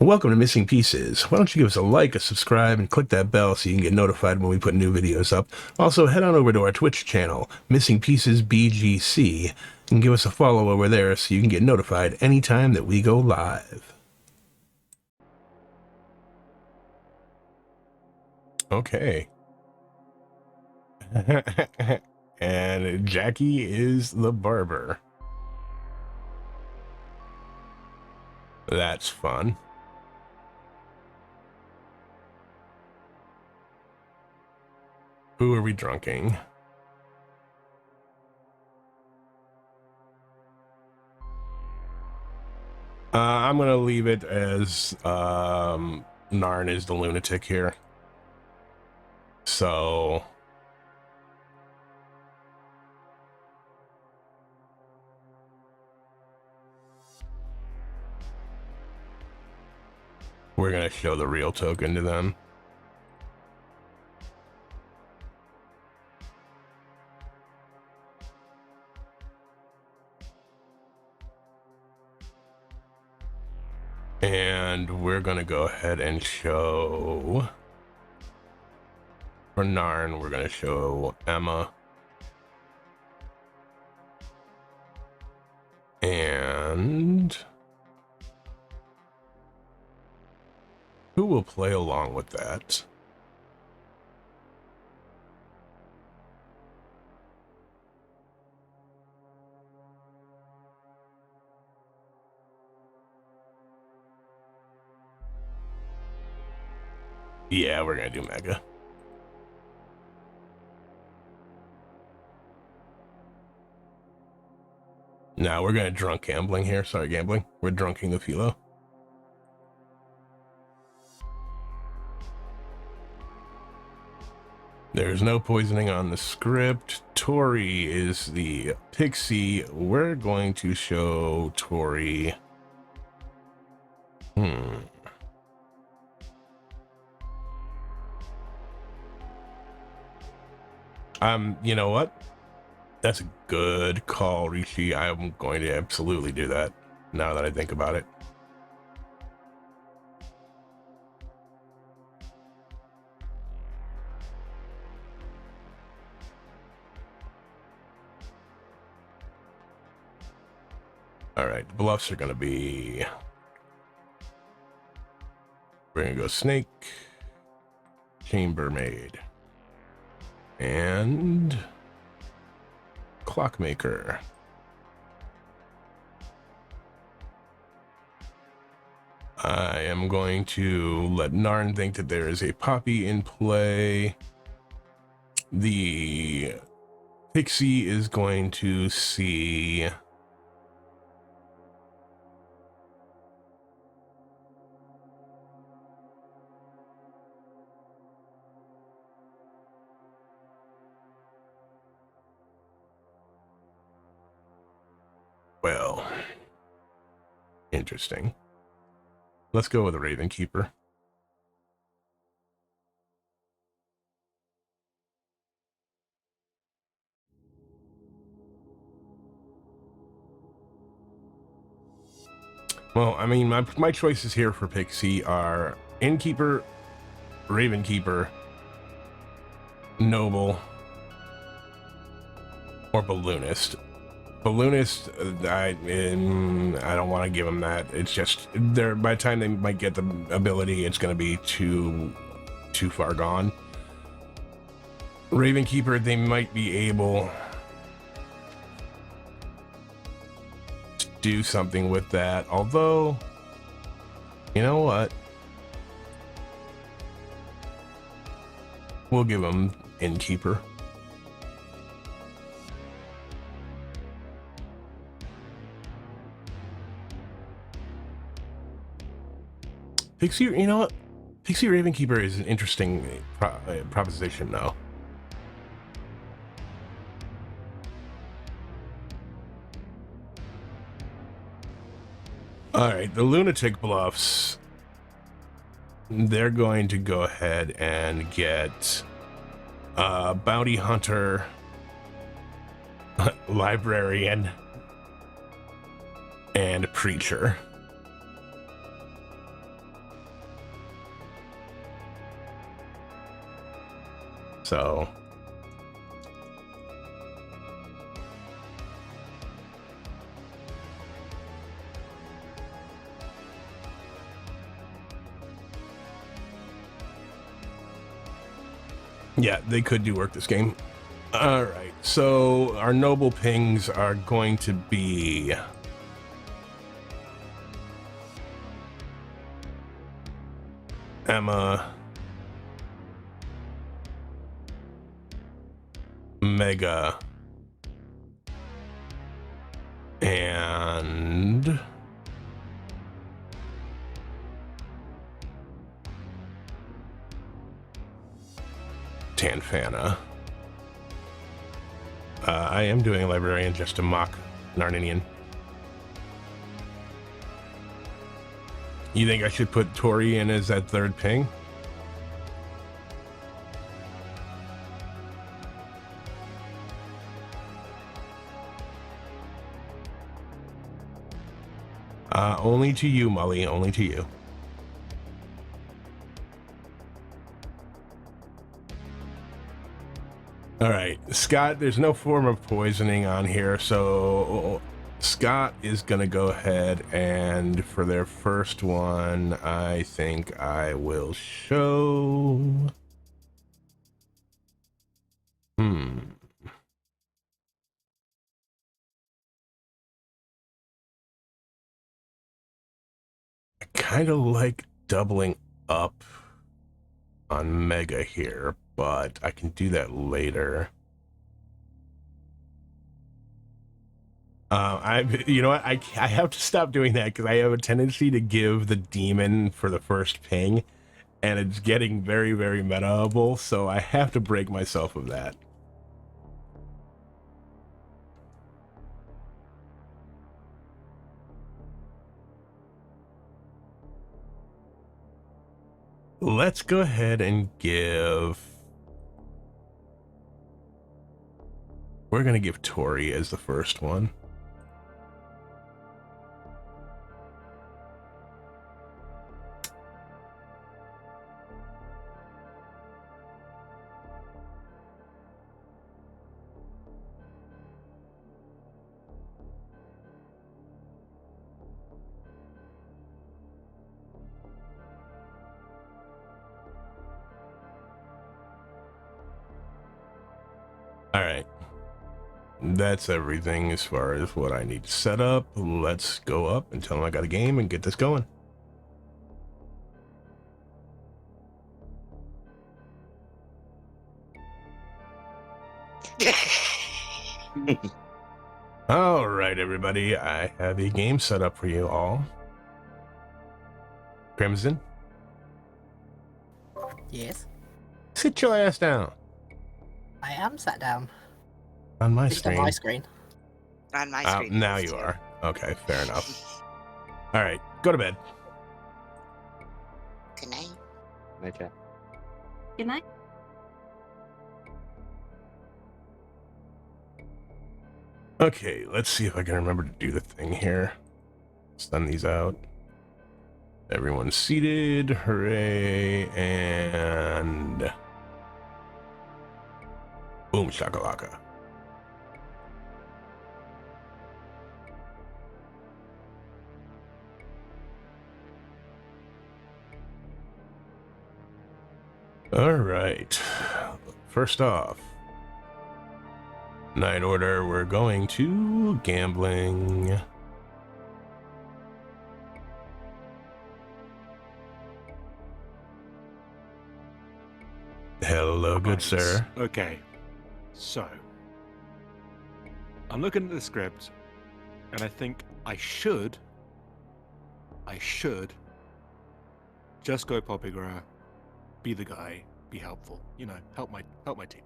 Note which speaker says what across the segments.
Speaker 1: Welcome to Missing Pieces. Why don't you give us a like, a subscribe, and click that bell so you can get notified when we put new videos up. Also, head on over to our Twitch channel, Missing Pieces BGC, and give us a follow over there so you can get notified anytime that we go live. Okay. And Jackie is the barber. That's fun. Who are we drunking? I'm going to leave it as Narn is the lunatic here. So we're going to show the real token to them. And we're going to go ahead and show, for Narn, we're going to show Emma. And who will play along with that? Yeah, we're going to do Mega. Now we're going to drunk gambling here. Sorry, gambling. We're drunking the Philo. There's no poisoning on the script. Tori is the pixie. We're going to show Tori. You know what? That's a good call, Rishi. I'm going to absolutely do that now that I think about it. All right, the bluffs are going to be... We're going to go Snake, Chambermaid, and Clockmaker. I am going to let Narn think that there is a Poppy in play. The Pixie is going to see... Well, interesting. Let's go with the Raven Keeper. Well, I mean, my choices here for Pixie are Innkeeper, Raven Keeper, Noble, or Balloonist. Balloonist, I don't want to give them that. It's just there. By the time they might get the ability, it's going to be too far gone. Raven Keeper, they might be able to do something with that. Although, you know what? We'll give them Innkeeper. Pixie, you know what? Pixie Raven Keeper is an interesting proposition, though. All right, the Lunatic bluffs. They're going to go ahead and get Bounty Hunter, Librarian, and Preacher. So yeah, they could do work this game. All right, so our noble pings are going to be Emma, Mega, and Tanfana. I am doing a librarian just to mock Narninian. You think I should put Tori in as that third ping? Only to you, Molly, only to you. All right, Scott, there's no form of poisoning on here, so Scott is going to go ahead and for their first one, I think I will show... I kind of like doubling up on Mega here, but I can do that later. You know what? I have to stop doing that because I have a tendency to give the demon for the first ping, and it's getting very, very metaable, so I have to break myself of that. Let's go ahead and give... We're going to give Tori as the first one. All right. That's everything as far as what I need to set up. Let's go up and tell them I got a game and get this going. All right, everybody. I have a game set up for you all. Crimson?
Speaker 2: Yes.
Speaker 1: Sit your ass down.
Speaker 2: I am sat down.
Speaker 1: On my
Speaker 2: Just
Speaker 1: screen.
Speaker 2: on my screen.
Speaker 3: On my screen.
Speaker 1: Now you are. Okay, fair enough. All right, go to bed.
Speaker 3: Good night.
Speaker 4: Night chat.
Speaker 5: Good night.
Speaker 1: Okay, let's see if I can remember to do the thing here. Stun these out. Everyone's seated. Hooray. And... boom shakalaka. All right. First off, night order, we're going to gambling. Hello, good sir.
Speaker 6: Okay, so I'm looking at the script, and I think I should just go Poppygra, be the guy, be helpful, you know, help my team.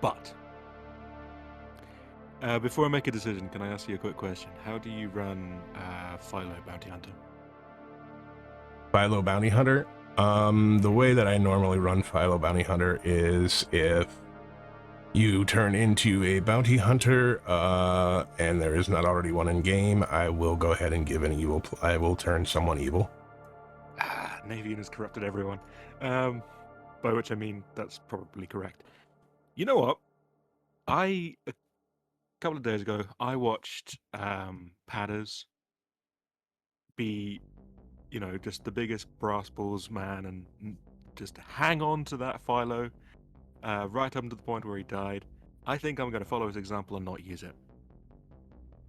Speaker 6: But before I make a decision, can I ask you a quick question? How do you run Philo Bounty Hunter?
Speaker 1: Philo Bounty Hunter. The way that I normally run Philo Bounty Hunter is if you turn into a bounty hunter and there is not already one in game, I will go ahead and give an evil. I will turn someone evil.
Speaker 6: Navian has corrupted everyone. By which I mean that's probably correct. You know what? A couple of days ago, I watched Padders be, just the biggest brass balls man and just hang on to that Philo right up to the point where he died. I think I'm going to follow his example and not use it.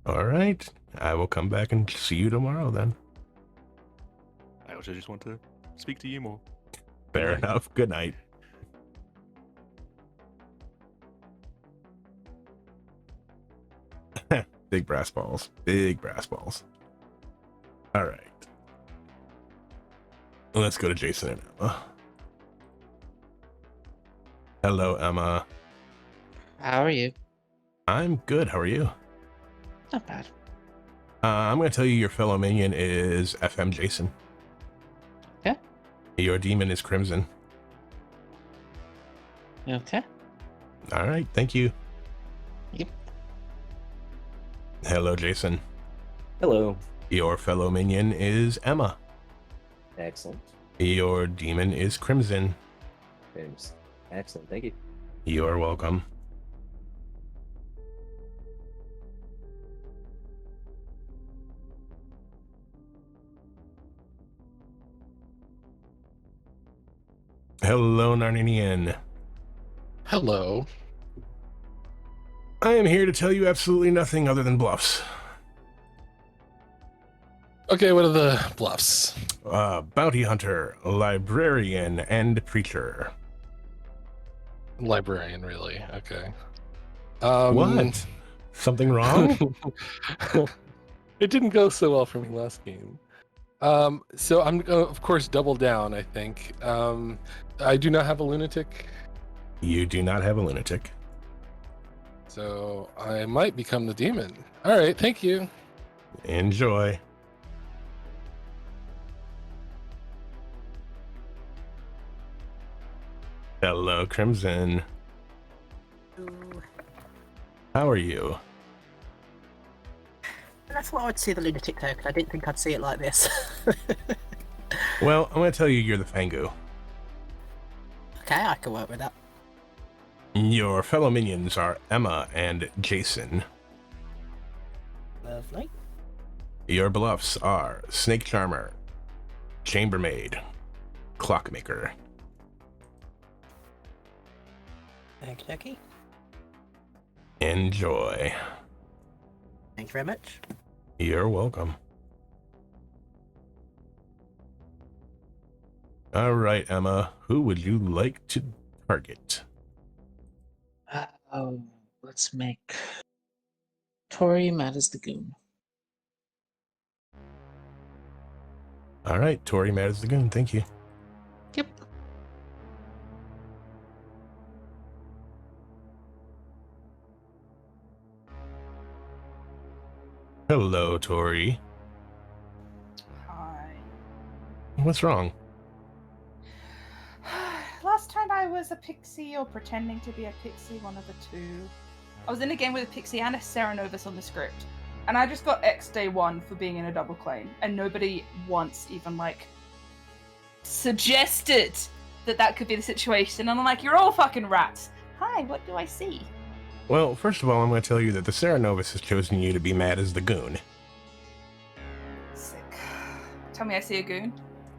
Speaker 1: All right. I will come back and see you tomorrow then.
Speaker 6: I also just want to speak to you more.
Speaker 1: Fair enough. Good night. Big brass balls. Big brass balls. All right. Let's go to Jason and Emma. Hello, Emma.
Speaker 4: How are you?
Speaker 1: I'm good. How are you?
Speaker 4: Not bad.
Speaker 1: I'm going to tell you your fellow minion is FM Jason.
Speaker 4: Okay.
Speaker 1: Your demon is Crimson.
Speaker 4: Okay.
Speaker 1: All right. Thank you.
Speaker 4: Yep.
Speaker 1: Hello, Jason.
Speaker 5: Hello.
Speaker 1: Your fellow minion is Emma.
Speaker 5: Excellent.
Speaker 1: Your demon is Crimson.
Speaker 5: James. Excellent. Thank you.
Speaker 1: You're welcome. Hello, Narninian.
Speaker 7: Hello.
Speaker 1: I am here to tell you absolutely nothing other than bluffs.
Speaker 7: Okay, what are the bluffs?
Speaker 1: Bounty hunter, librarian, and preacher.
Speaker 7: Librarian, really? Okay.
Speaker 1: What? Something wrong?
Speaker 7: It didn't go so well for me last game. So I'm gonna, of course, double down, I think. I do not have a lunatic,
Speaker 1: You do not have a lunatic.
Speaker 7: so I might become the demon. All right, thank you.
Speaker 1: Enjoy. Hello, Crimson.
Speaker 2: Ooh.
Speaker 1: How are you?
Speaker 2: I thought I'd see the lunatic there, because I didn't think I'd see it like this.
Speaker 1: Well, I'm going to tell you you're the Fangu.
Speaker 2: Okay, I can work with that.
Speaker 1: Your fellow minions are Emma and Jason.
Speaker 2: Lovely.
Speaker 1: Your bluffs are Snake Charmer, Chambermaid, Clockmaker.
Speaker 2: Okie dokie.
Speaker 1: Enjoy.
Speaker 2: Thank you very much.
Speaker 1: You're welcome. All right, Emma, who would you like to target?
Speaker 4: Oh, let's make Tori mad as the goon.
Speaker 1: All right, Tori mad as the goon. Thank you.
Speaker 4: Yep.
Speaker 1: Hello, Tori.
Speaker 8: Hi.
Speaker 1: What's wrong?
Speaker 8: Last time I was a pixie or pretending to be a pixie, one of the two. I was in a game with a pixie and a Serenovus on the script. And I just got X day one for being in a double claim. And nobody once even, suggested that that could be the situation. And I'm like, you're all fucking rats. Hi, what do I see?
Speaker 1: Well, first of all, I'm going to tell you that the Serenovus has chosen you to be mad as the goon.
Speaker 8: Sick. Tell me I see a goon.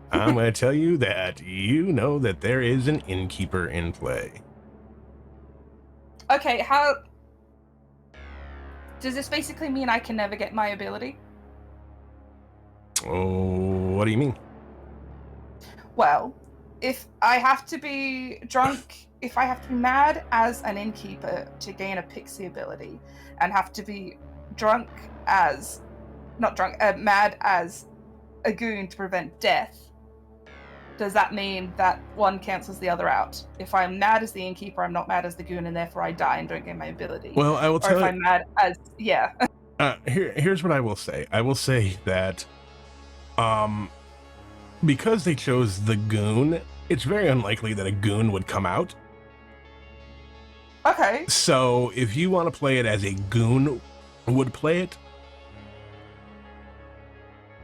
Speaker 1: I'm going to tell you that you know that there is an innkeeper in play.
Speaker 8: Okay, how... Does this basically mean I can never get my ability?
Speaker 1: Oh, what do you mean?
Speaker 8: Well, if I have to be drunk, if I have to be mad as an innkeeper to gain a pixie ability, and have to be drunk as... mad as a goon to prevent death, does that mean that one cancels the other out? If I'm mad as the innkeeper, I'm not mad as the goon, and therefore I die and don't gain my ability.
Speaker 1: Well, I will
Speaker 8: or
Speaker 1: tell
Speaker 8: if
Speaker 1: you...
Speaker 8: I'm mad as... Yeah.
Speaker 1: Here's what I will say. I will say that, because they chose the goon, it's very unlikely that a goon would come out.
Speaker 8: Okay.
Speaker 1: So if you want to play it as a goon would play it,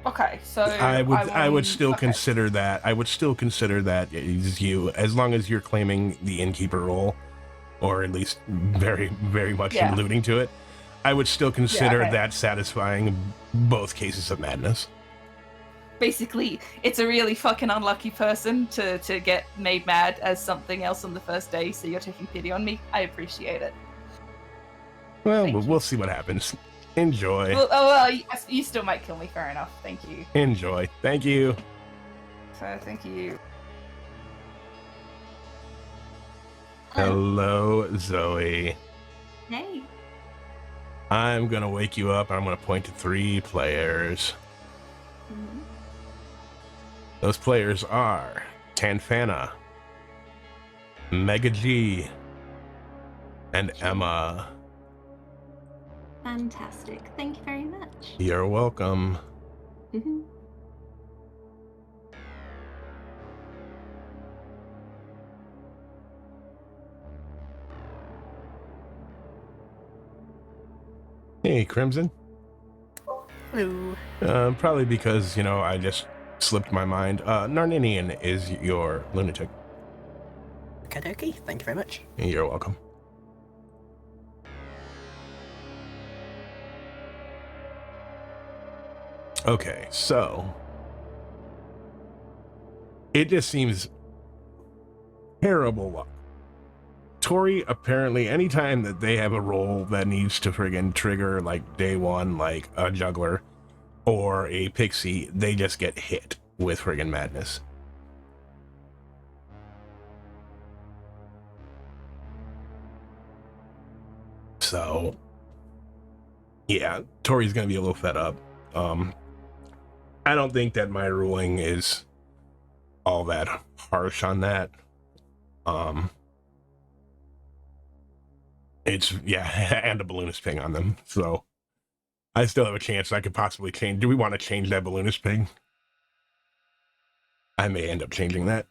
Speaker 8: Okay, so
Speaker 1: I would still
Speaker 8: okay.
Speaker 1: consider that. I would still consider that is you, as long as you're claiming the innkeeper role, or at least very, very much
Speaker 8: Yeah.
Speaker 1: alluding to it. I would still consider
Speaker 8: okay.
Speaker 1: that satisfying both cases of madness.
Speaker 8: Basically, it's a really fucking unlucky person to get made mad as something else on the first day, so you're taking pity on me. I appreciate it.
Speaker 1: Well,
Speaker 8: Thank
Speaker 1: we'll see what happens. Enjoy.
Speaker 8: Well, you still might kill me. Fair enough. Thank you.
Speaker 1: Enjoy. Thank you.
Speaker 8: So, thank you.
Speaker 1: Hello, Zoe.
Speaker 9: Hey.
Speaker 1: I'm gonna wake you up. I'm gonna point to 3 players.
Speaker 9: Mhm.
Speaker 1: Those players are Tanfana, Mega G, and Emma.
Speaker 9: Fantastic. Thank you very much.
Speaker 1: You're welcome.
Speaker 9: Mhm.
Speaker 1: Hey, Crimson.
Speaker 2: Hello.
Speaker 1: Probably because, I just slipped my mind. Narninian is your lunatic.
Speaker 2: Okie, thank you very much.
Speaker 1: You're welcome. Okay, so it just seems terrible luck. Tori, apparently, anytime that they have a roll that needs to friggin' trigger, like, day one, like a juggler or a pixie, they just get hit with friggin' madness. So, yeah, Tori's gonna be a little fed up. I don't think that my ruling is all that harsh on that. It's, and a balloonist ping on them. So I still have a chance I could possibly change. Do we want to change that balloonist ping? I may end up changing that.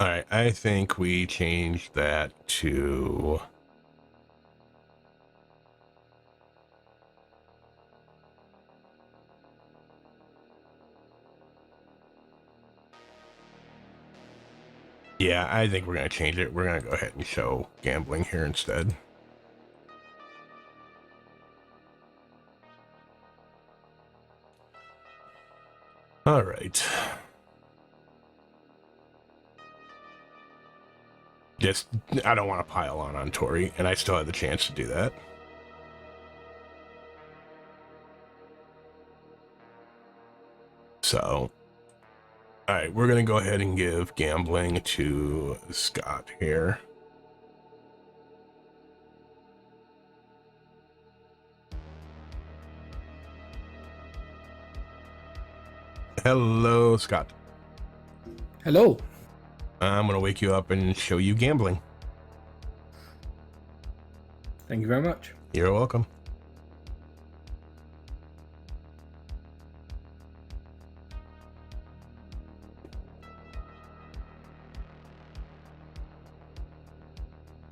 Speaker 1: All right, I think we change that to... Yeah, I think we're going to change it. We're going to go ahead and show gambling here instead. All right. Just, I don't want to pile on Tori, and I still have the chance to do that. So, all right, we're going to go ahead and give gambling to Scott here. Hello, Scott.
Speaker 10: Hello.
Speaker 1: I'm going to wake you up and show you gambling.
Speaker 10: Thank you very much.
Speaker 1: You're welcome.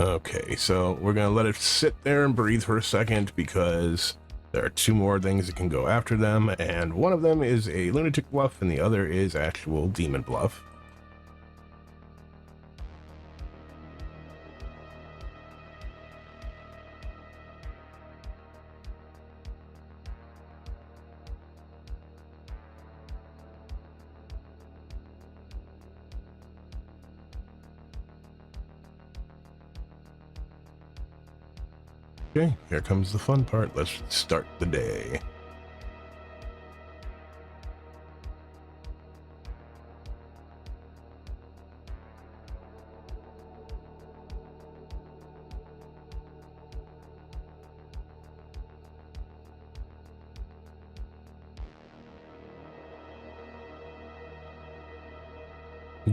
Speaker 1: Okay, so we're going to let it sit there and breathe for a second because there are 2 more things that can go after them, and one of them is a lunatic bluff and the other is actual demon bluff. Okay, here comes the fun part. Let's start the day.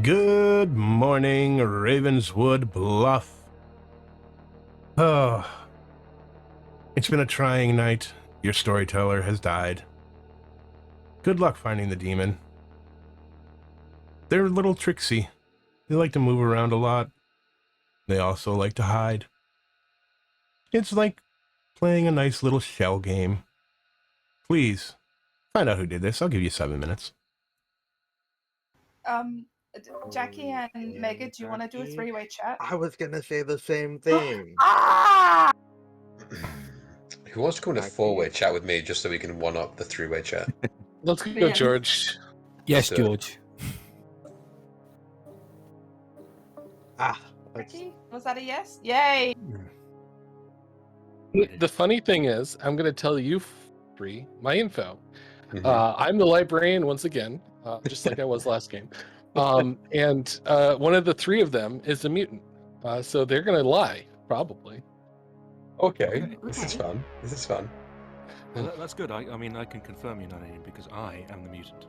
Speaker 1: Good morning, Ravenswood Bluff. Oh, It's been a trying night. Your storyteller has died. Good luck finding the demon. They're a little tricksy. They like to move around a lot. They also like to hide. It's like playing a nice little shell game. Please, find out who did this. I'll give you 7 minutes.
Speaker 8: Jackie and Mega, do you want to do a three-way chat?
Speaker 11: I was gonna say the same thing.
Speaker 8: Ah!
Speaker 12: Who wants to come in a four-way chat with me just so we can one-up the three-way chat?
Speaker 7: Let's go,
Speaker 9: Yeah.
Speaker 7: George.
Speaker 10: Yes,
Speaker 12: Let's do it.
Speaker 10: George.
Speaker 8: Jackie, was that a yes? Yay!
Speaker 7: The funny thing is, I'm going to tell you three my info.
Speaker 12: Mhm.
Speaker 7: I'm the librarian once again, just like I was last game. And one of the three of them is a mutant. So they're going to lie, probably.
Speaker 12: Okay, this is
Speaker 9: Okay.
Speaker 12: fun. This is fun.
Speaker 6: Well, that's good. I mean, I can confirm you're not alien because I am the mutant.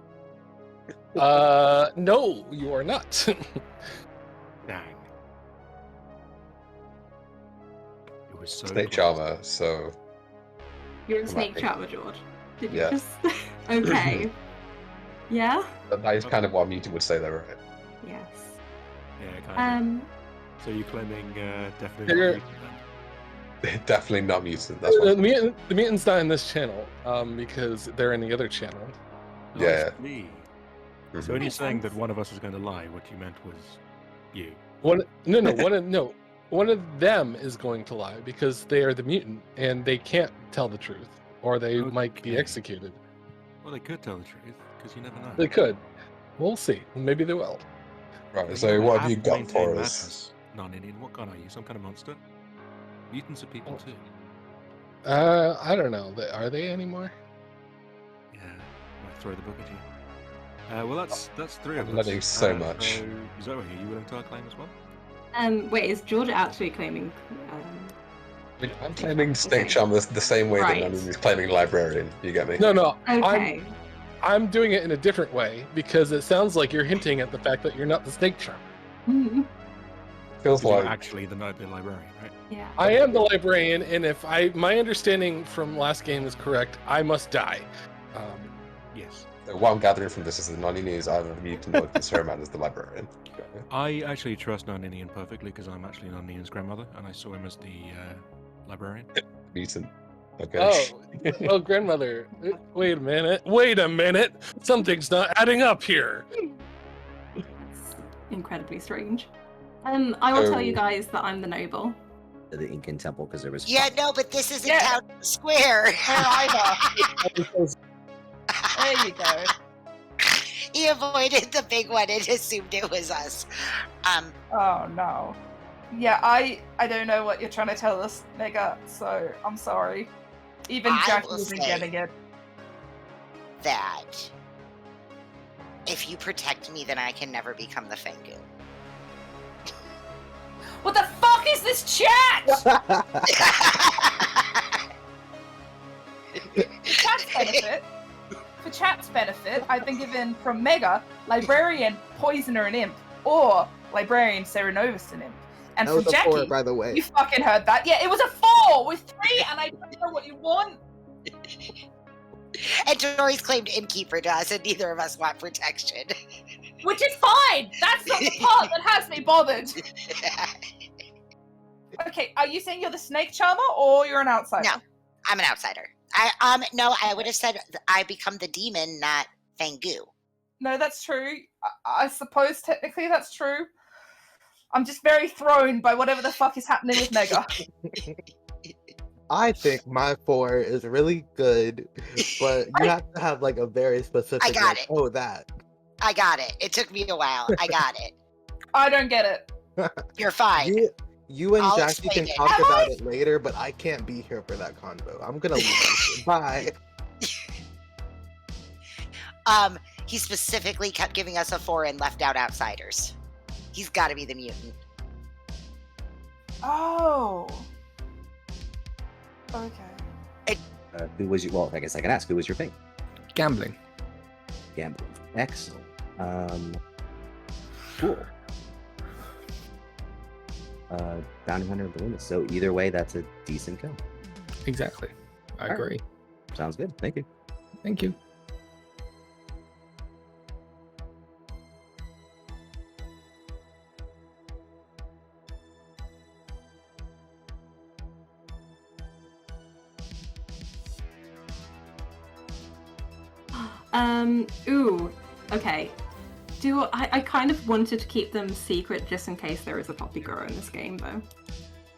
Speaker 7: No, you are not.
Speaker 6: Dang. It was so
Speaker 12: Snake
Speaker 6: close.
Speaker 12: charmer, so
Speaker 9: You're a
Speaker 12: Come
Speaker 9: snake
Speaker 12: on.
Speaker 9: charmer, George. Did you
Speaker 12: Yeah.
Speaker 9: just? Okay. Yeah.
Speaker 12: that is kind of what a mutant would say, though, right?
Speaker 9: Yes.
Speaker 6: Yeah, kind of. So you're claiming definitely not
Speaker 7: They're-
Speaker 6: mutant then?
Speaker 12: Definitely not mutant. That's what.
Speaker 7: The mutant's not in this channel because they're in the other channel.
Speaker 6: Oh,
Speaker 12: Yeah.
Speaker 6: I see.
Speaker 12: Mhm.
Speaker 6: So when you're
Speaker 9: Makes
Speaker 6: saying that
Speaker 9: sense.
Speaker 6: one of us is going to lie, what you meant was you.
Speaker 7: One of them is going to lie because they are the mutant and they can't tell the truth, or they might be
Speaker 6: Okay.
Speaker 7: executed.
Speaker 6: Well, they could tell the truth because you never know.
Speaker 7: They could. We'll see. Maybe they will.
Speaker 12: Right.
Speaker 6: But
Speaker 12: So
Speaker 6: yeah,
Speaker 12: what
Speaker 6: I
Speaker 12: have you
Speaker 6: to
Speaker 12: got
Speaker 6: maintain
Speaker 12: for us?
Speaker 6: madness. Non-Indian. What kind are you? Some kind of monster? Mutants are people too.
Speaker 7: I don't know. Are they anymore?
Speaker 6: Yeah. Might throw the book at you. Well, that's three of
Speaker 12: I'm
Speaker 6: us.
Speaker 12: learning so much.
Speaker 6: So, Zoe, are you willing to claim as well?
Speaker 9: Wait, is George actually claiming?
Speaker 12: I'm claiming snake
Speaker 9: Okay.
Speaker 12: charmer the same way
Speaker 9: Right.
Speaker 12: that Nani is claiming librarian. You get me?
Speaker 7: No.
Speaker 9: Okay.
Speaker 7: I'm doing it in a different way because it sounds like you're hinting at the fact that you're not the snake charmer.
Speaker 9: Mhm.
Speaker 12: Feels
Speaker 6: You're
Speaker 12: like
Speaker 6: actually the librarian, right?
Speaker 9: Yeah.
Speaker 7: I am the librarian, and if my understanding from last game is correct, I must die.
Speaker 6: Yes.
Speaker 12: what I'm gathering from this is that Nani is either the mutant or Conserman is the librarian. Okay.
Speaker 6: I actually trust Non-Indian perfectly because I'm actually Non-Indian's grandmother, and I saw him as the librarian.
Speaker 12: Mutant. Okay.
Speaker 7: Oh, well, grandmother. Wait a minute. Something's not adding up here.
Speaker 9: That's incredibly strange. I will tell you
Speaker 12: Oh.
Speaker 9: guys that I'm the noble.
Speaker 5: The Incan temple because there was.
Speaker 3: Yeah, no, but this isn't
Speaker 8: Yeah.
Speaker 3: Town Square.
Speaker 8: There you go.
Speaker 3: He avoided the big one and assumed it was us.
Speaker 8: Oh no. Yeah, I don't know what you're trying to tell us, Mega, so I'm sorry. Even
Speaker 3: I
Speaker 8: Jackie
Speaker 3: will
Speaker 8: isn't
Speaker 3: say-
Speaker 8: getting it.
Speaker 3: That if you protect me, then I can never become the Fengu.
Speaker 8: What the fuck is this chat? For chat's benefit, I've been given from Mega, Librarian, Poisoner, and Imp, or Librarian, Serenovus, and Imp. And
Speaker 11: That
Speaker 8: from
Speaker 11: was a
Speaker 8: Jackie,
Speaker 11: 4, by the way.
Speaker 8: you fucking heard that. Yeah, it was a 4 with 3, and I don't know what you want.
Speaker 3: And Dory's claimed innkeeper to us, and neither of us want protection.
Speaker 8: Which is fine. That's not the part that has me bothered. Okay, are you saying you're the snake charmer or you're an outsider?
Speaker 3: No, I'm an outsider. I would have said I become the demon, not Fengu.
Speaker 8: No, that's true. I suppose technically that's true. I'm just very thrown by whatever the fuck is happening with Mega.
Speaker 11: I think my 4 is really good, but you have to have like a very specific.
Speaker 3: I got
Speaker 11: like,
Speaker 3: it.
Speaker 11: Oh, that.
Speaker 3: I got it. It took me a while. I got it.
Speaker 8: I don't get it.
Speaker 3: You're fine.
Speaker 11: You and
Speaker 3: I'll
Speaker 11: Jackie can
Speaker 3: explain it.
Speaker 11: talk
Speaker 8: Am
Speaker 11: about it later, but I can't be here for that convo. I'm gonna leave. Bye.
Speaker 3: He specifically kept giving us a 4 and left out outsiders. He's got to be the mutant.
Speaker 8: Oh. Okay.
Speaker 5: Who was you? Well, I guess I can ask. Who was your fate?
Speaker 10: Gambling.
Speaker 5: Gambling. Excellent. Cool. Bounty hunter and balloonist. So either way, that's a decent go.
Speaker 10: Exactly. I
Speaker 5: All right.
Speaker 10: agree.
Speaker 5: Sounds good. Thank you.
Speaker 10: Thank you.
Speaker 9: Ooh. Okay. I kind of wanted to keep them secret just in case there is a poppy grower in this game, though.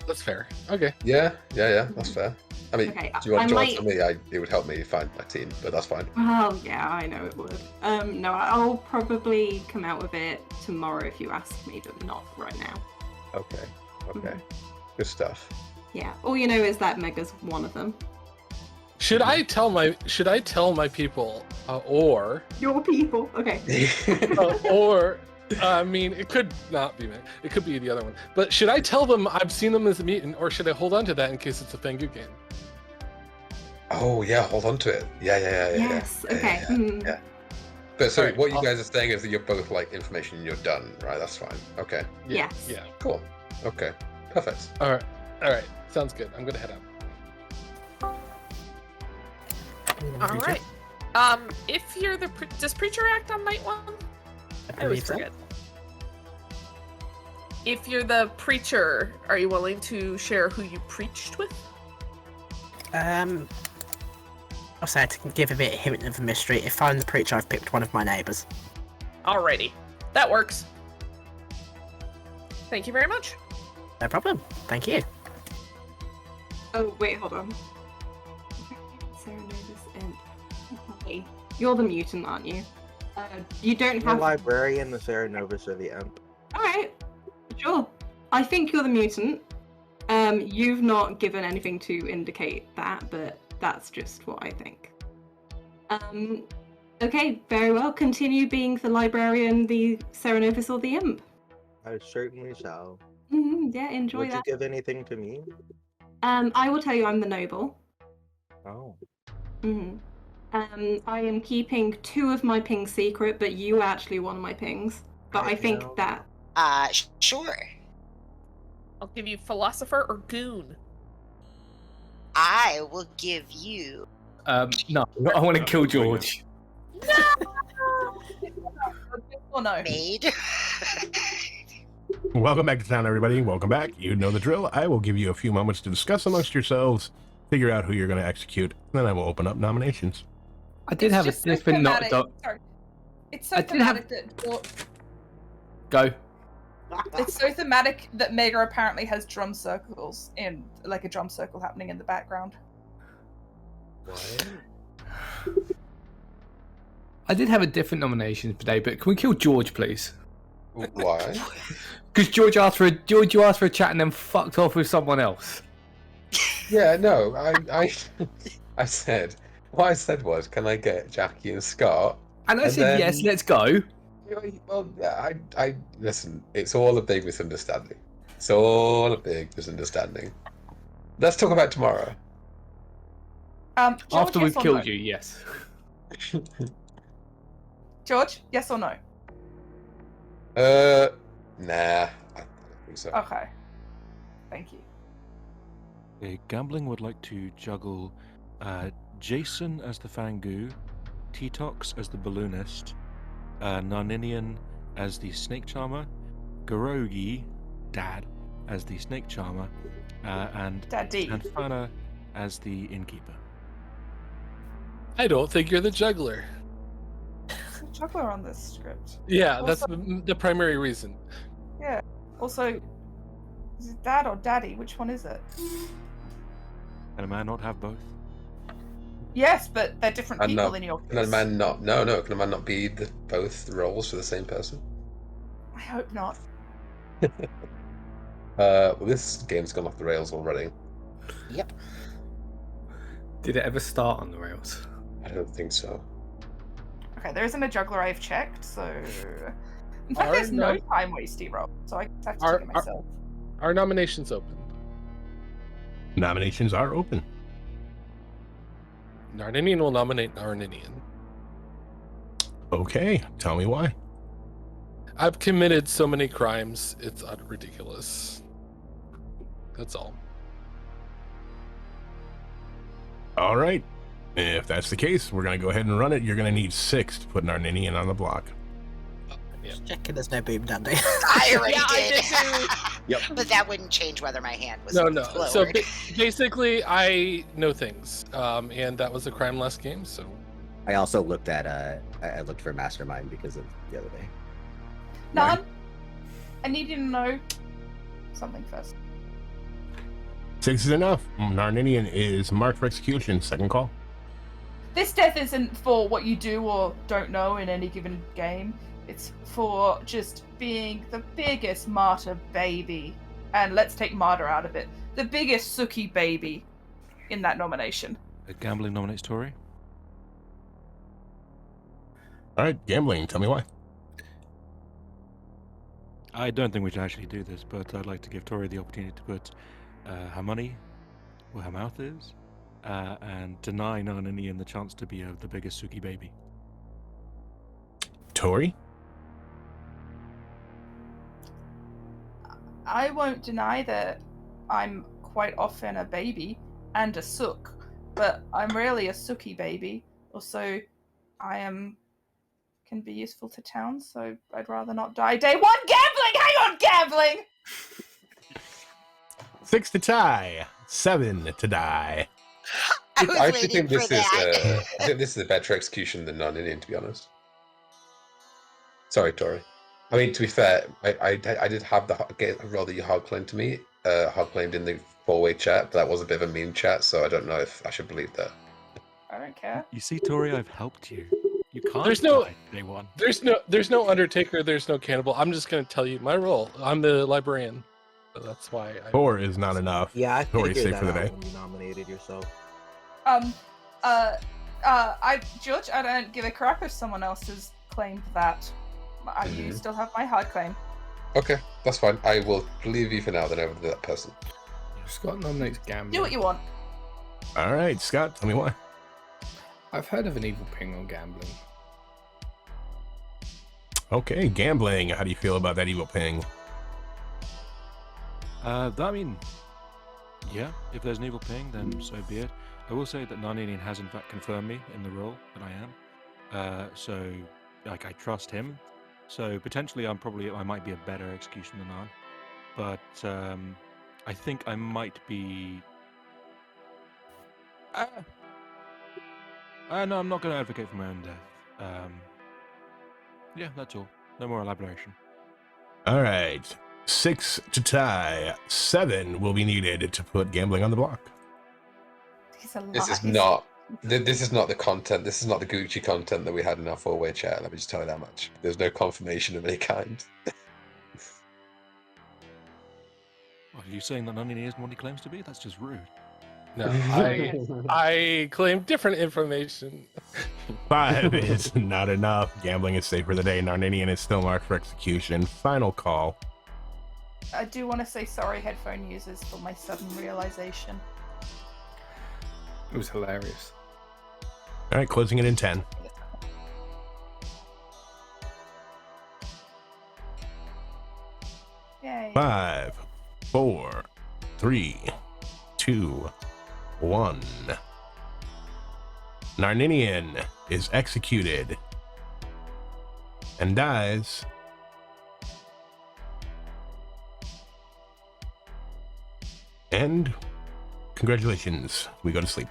Speaker 7: That's fair. Okay.
Speaker 12: Yeah, that's fair. I mean,
Speaker 9: Okay,
Speaker 12: do you want
Speaker 9: I
Speaker 12: to tell me? It would help me find my team, but that's fine.
Speaker 9: Well, yeah, I know it would. No, I'll probably come out with it tomorrow if you ask me, but not right now.
Speaker 12: Okay. Good stuff.
Speaker 9: Yeah, all you know is that Mega's one of them.
Speaker 7: Should I tell my people or
Speaker 9: Your people? Okay.
Speaker 7: or I mean, it could not be me. It could be the other one. But should I tell them I've seen them as a mutant, or should I hold on to that in case it's a Fengu game?
Speaker 12: Oh yeah, hold on to it. Yeah.
Speaker 9: Yes. Okay.
Speaker 12: Yeah. But so
Speaker 7: Alright,
Speaker 12: what you guys are saying is that you're both like information and you're done, right? That's fine. Okay.
Speaker 9: Yes.
Speaker 7: Yeah.
Speaker 12: Cool. Okay. Perfect.
Speaker 7: All right. Sounds good. I'm gonna head out.
Speaker 13: All right. If you're the does Preacher act on night 1? I always forget. If you're the preacher, are you willing to share who you preached with?
Speaker 2: Also, to give a bit of hint of a mystery, if I'm the preacher, I've picked one of my neighbours.
Speaker 13: Alrighty, that works. Thank you very much.
Speaker 2: No problem. Thank you.
Speaker 9: Oh wait, hold on. Serenadus Imp. Hey, you're the mutant, aren't you? You don't
Speaker 11: The
Speaker 9: have.
Speaker 11: librarian, the Serenovus, or the Imp.
Speaker 9: Alright, sure. I think you're the mutant. You've not given anything to indicate that, but that's just what I think. Okay, very well. Continue being the librarian, the Serenovus, or the Imp.
Speaker 11: I certainly shall.
Speaker 9: Yeah, enjoy
Speaker 11: Would
Speaker 9: that.
Speaker 11: you give anything to me?
Speaker 9: I will tell you I'm the noble.
Speaker 11: Oh.
Speaker 9: I am keeping 2 of my pings secret, but you are actually one of my pings. But I think
Speaker 11: know.
Speaker 9: that...
Speaker 3: Sure.
Speaker 13: I'll give you philosopher or goon.
Speaker 3: I will give you.
Speaker 10: No, I want to kill George.
Speaker 8: Or no?
Speaker 3: Maid.
Speaker 1: Welcome back to town, everybody. Welcome back. You know the drill. I will give you a few moments to discuss amongst yourselves, figure out who you're going to execute, and then I will open up nominations.
Speaker 10: I did have a different
Speaker 8: It's so thematic that
Speaker 10: Go.
Speaker 8: it's so thematic that Mega apparently has drum circles in like a drum circle happening in the background.
Speaker 11: What?
Speaker 10: I did have a different nomination today, but can we kill George, please?
Speaker 12: Why?
Speaker 10: Because George asked for a chat and then fucked off with someone else.
Speaker 12: Yeah, no, I said, what I said was, can I get Jackie and Scott?
Speaker 10: And I said, yes, let's go.
Speaker 12: Well, yeah, I listen, it's all a big misunderstanding. It's all a big misunderstanding. Let's talk about tomorrow.
Speaker 8: George,
Speaker 10: After we've
Speaker 8: yes or
Speaker 10: killed
Speaker 8: no?
Speaker 10: you, yes.
Speaker 8: George, yes or no?
Speaker 12: Nah, I don't think so.
Speaker 8: Okay. Thank you.
Speaker 6: Gambling would like to juggle Jason as the Fangu, T-Tox as the Balloonist, Narninian as the Snake Charmer, Garogi, Dad, as the Snake Charmer, and Fana as the Innkeeper.
Speaker 7: I don't think you're the juggler.
Speaker 8: Juggler on this script.
Speaker 7: Yeah,
Speaker 8: Also-
Speaker 7: that's the primary reason.
Speaker 8: Yeah. Also, is it Dad or Daddy? Which one is it?
Speaker 6: Can a man not have both?
Speaker 8: Yes, but they're different
Speaker 12: And
Speaker 8: people
Speaker 12: no,
Speaker 8: in your
Speaker 12: can a
Speaker 8: case.
Speaker 12: man not? No, can a man not be both roles for the same person?
Speaker 8: I hope not.
Speaker 12: Well, this game's gone off the rails already.
Speaker 3: Yep.
Speaker 10: Did it ever start on the rails?
Speaker 12: I don't think so.
Speaker 8: Okay, there isn't a juggler I've checked, so in fact, there's no time wasty roll, so I have to check it myself.
Speaker 7: Our nomination's open.
Speaker 1: Nominations are open.
Speaker 7: Narninian will nominate Narninian.
Speaker 1: Okay, tell me why.
Speaker 7: I've committed so many crimes, it's ridiculous. That's all.
Speaker 1: All right. If that's the case, we're going to go ahead and run it. You're going to need 6 to put Narninian on the block.
Speaker 2: Just checking there's no boom down there.
Speaker 3: I already
Speaker 13: Yeah, I
Speaker 3: did.
Speaker 13: did too.
Speaker 5: Yep.
Speaker 3: But that wouldn't change whether my hand was
Speaker 7: No.
Speaker 3: lowered.
Speaker 7: So basically, I know things, and that was a crime last game. So
Speaker 5: I also looked at I looked for Mastermind because of the other day.
Speaker 8: Nan, I need you to know something first.
Speaker 1: 6 is enough. Narninian is marked for execution. Second call.
Speaker 8: This death isn't for what you do or don't know in any given game. It's for just being the biggest martyr baby. And let's take martyr out of it. The biggest Suki baby in that nomination.
Speaker 6: Gambling nominates Tori.
Speaker 1: All right, gambling. Tell me why.
Speaker 6: I don't think we should actually do this, but I'd like to give Tori the opportunity to put her money where her mouth is, and deny Narninian the chance to be the biggest Suki baby.
Speaker 1: Tori?
Speaker 8: I won't deny that I'm quite often a baby and a sook, but I'm really a Suki baby. Also, can be useful to town, so I'd rather not die. Day 1 gambling! Hang on, gambling!
Speaker 1: 6 to tie. 7 to die.
Speaker 12: I actually think this is I think this is a better execution than non-Indian, to be honest. Sorry, Tori. I mean, to be fair, I did have the role that you hard claimed to me, hard claimed in the 4-way chat, but that was a bit of a meme chat, so I don't know if I should believe that.
Speaker 8: I don't care.
Speaker 6: You see, Tori, I've helped you. You can't.
Speaker 7: There's no
Speaker 6: die day 1.
Speaker 7: There's no Undertaker. There's no Cannibal. I'm just gonna tell you my role. I'm the librarian. So that's why.
Speaker 1: 4 is not enough.
Speaker 11: Yeah, I
Speaker 1: Tori's
Speaker 11: figured
Speaker 1: safe for the
Speaker 11: that
Speaker 1: day.
Speaker 11: out when you nominated yourself.
Speaker 8: Judge, I don't give a crap if someone else has claimed that. You still have my hard claim.
Speaker 12: Okay, that's fine. I will believe you for now, then over to that person.
Speaker 10: Scott nominates gambling.
Speaker 8: Do what you want.
Speaker 1: All right, Scott, tell me why.
Speaker 10: I've heard of an evil ping on gambling.
Speaker 1: Okay, gambling. How do you feel about that evil ping?
Speaker 6: I mean, yeah, if there's an evil ping, then so be it. I will say that Narninian has in fact confirmed me in the role that I am. So, like, I trust him. So potentially I might be a better execution than Narn. But I think I might be... no, I'm not going to advocate for my own death. Yeah, that's all. No more elaboration.
Speaker 1: All right, 6 to tie. 7 will be needed to put gambling on the block.
Speaker 12: This is not the content. This is not the Gucci content that we had in our 4-way chat. Let me just tell you that much. There's no confirmation of any kind.
Speaker 6: Are you saying that Narninian isn't what he claims to be? That's just rude.
Speaker 7: No, I claim different information.
Speaker 1: 5 is not enough. Gambling is safe for the day. Narninian is still marked for execution. Final call.
Speaker 8: I do want to say sorry, headphone users, for my sudden realization.
Speaker 10: It was hilarious.
Speaker 1: All right, closing it in 10.
Speaker 8: Yay.
Speaker 1: 5, 4, 3, 2, 1. Narninian is executed and dies. And congratulations, we go to sleep.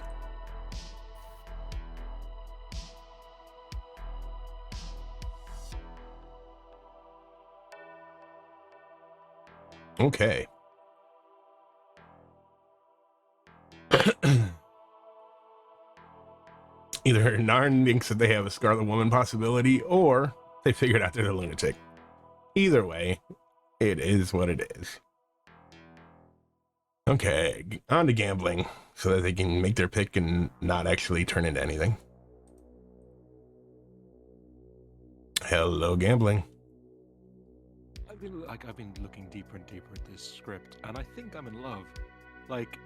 Speaker 1: Okay. Either Narn thinks that they have a Scarlet Woman possibility, or they figured out they're a lunatic. Either way, it is what it is. Okay, on to gambling, so that they can make their pick and not actually turn into anything. Hello, gambling.
Speaker 6: I've been looking deeper and deeper at this script, and I think I'm in love. Like,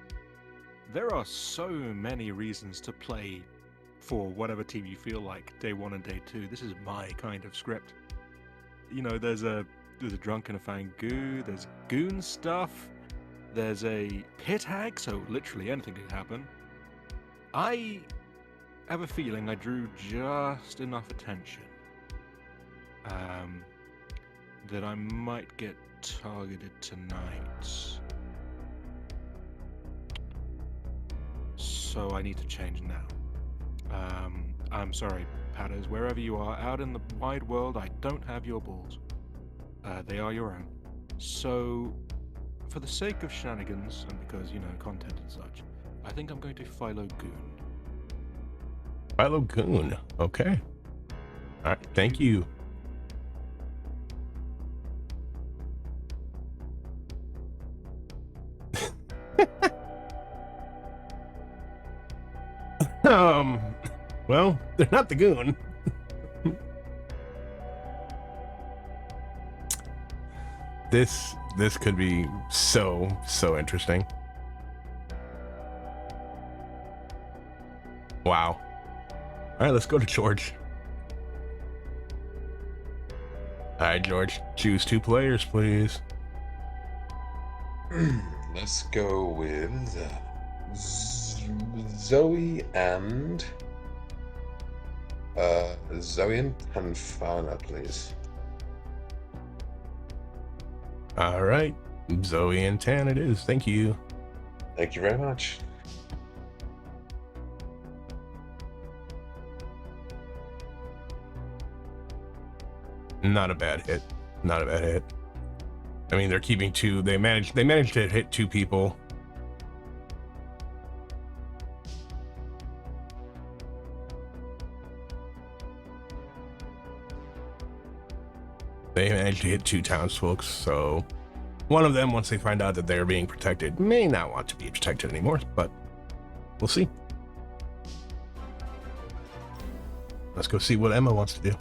Speaker 6: there are so many reasons to play for whatever team you feel like, day 1 and day 2. This is my kind of script. You know, there's a drunk and a fangu, there's goon stuff, there's a pit hag, so literally anything can happen. I have a feeling I drew just enough attention that I might get targeted tonight. So I need to change now. I'm sorry, Patters, wherever you are, out in the wide world, I don't have your balls. They are your own. So, for the sake of shenanigans, and because, you know, content and such, I think I'm going to Philo Goon.
Speaker 1: Philo Goon. Okay. All right. Thank you. Well, they're not the Goon. This could be so interesting. Wow. All right, let's go to George. All right, George, choose 2 players, please.
Speaker 12: Let's go with Zoe and Tanfana, please.
Speaker 1: All right, Zoe and Tan it is. Thank you.
Speaker 12: Thank you very much.
Speaker 1: Not a bad hit. Not a bad hit. I mean, they're keeping 2. They managed to hit 2 people. They managed to hit 2 townsfolk, so one of them, once they find out that they're being protected, may not want to be protected anymore, but we'll see. Let's go see what Emma wants to do.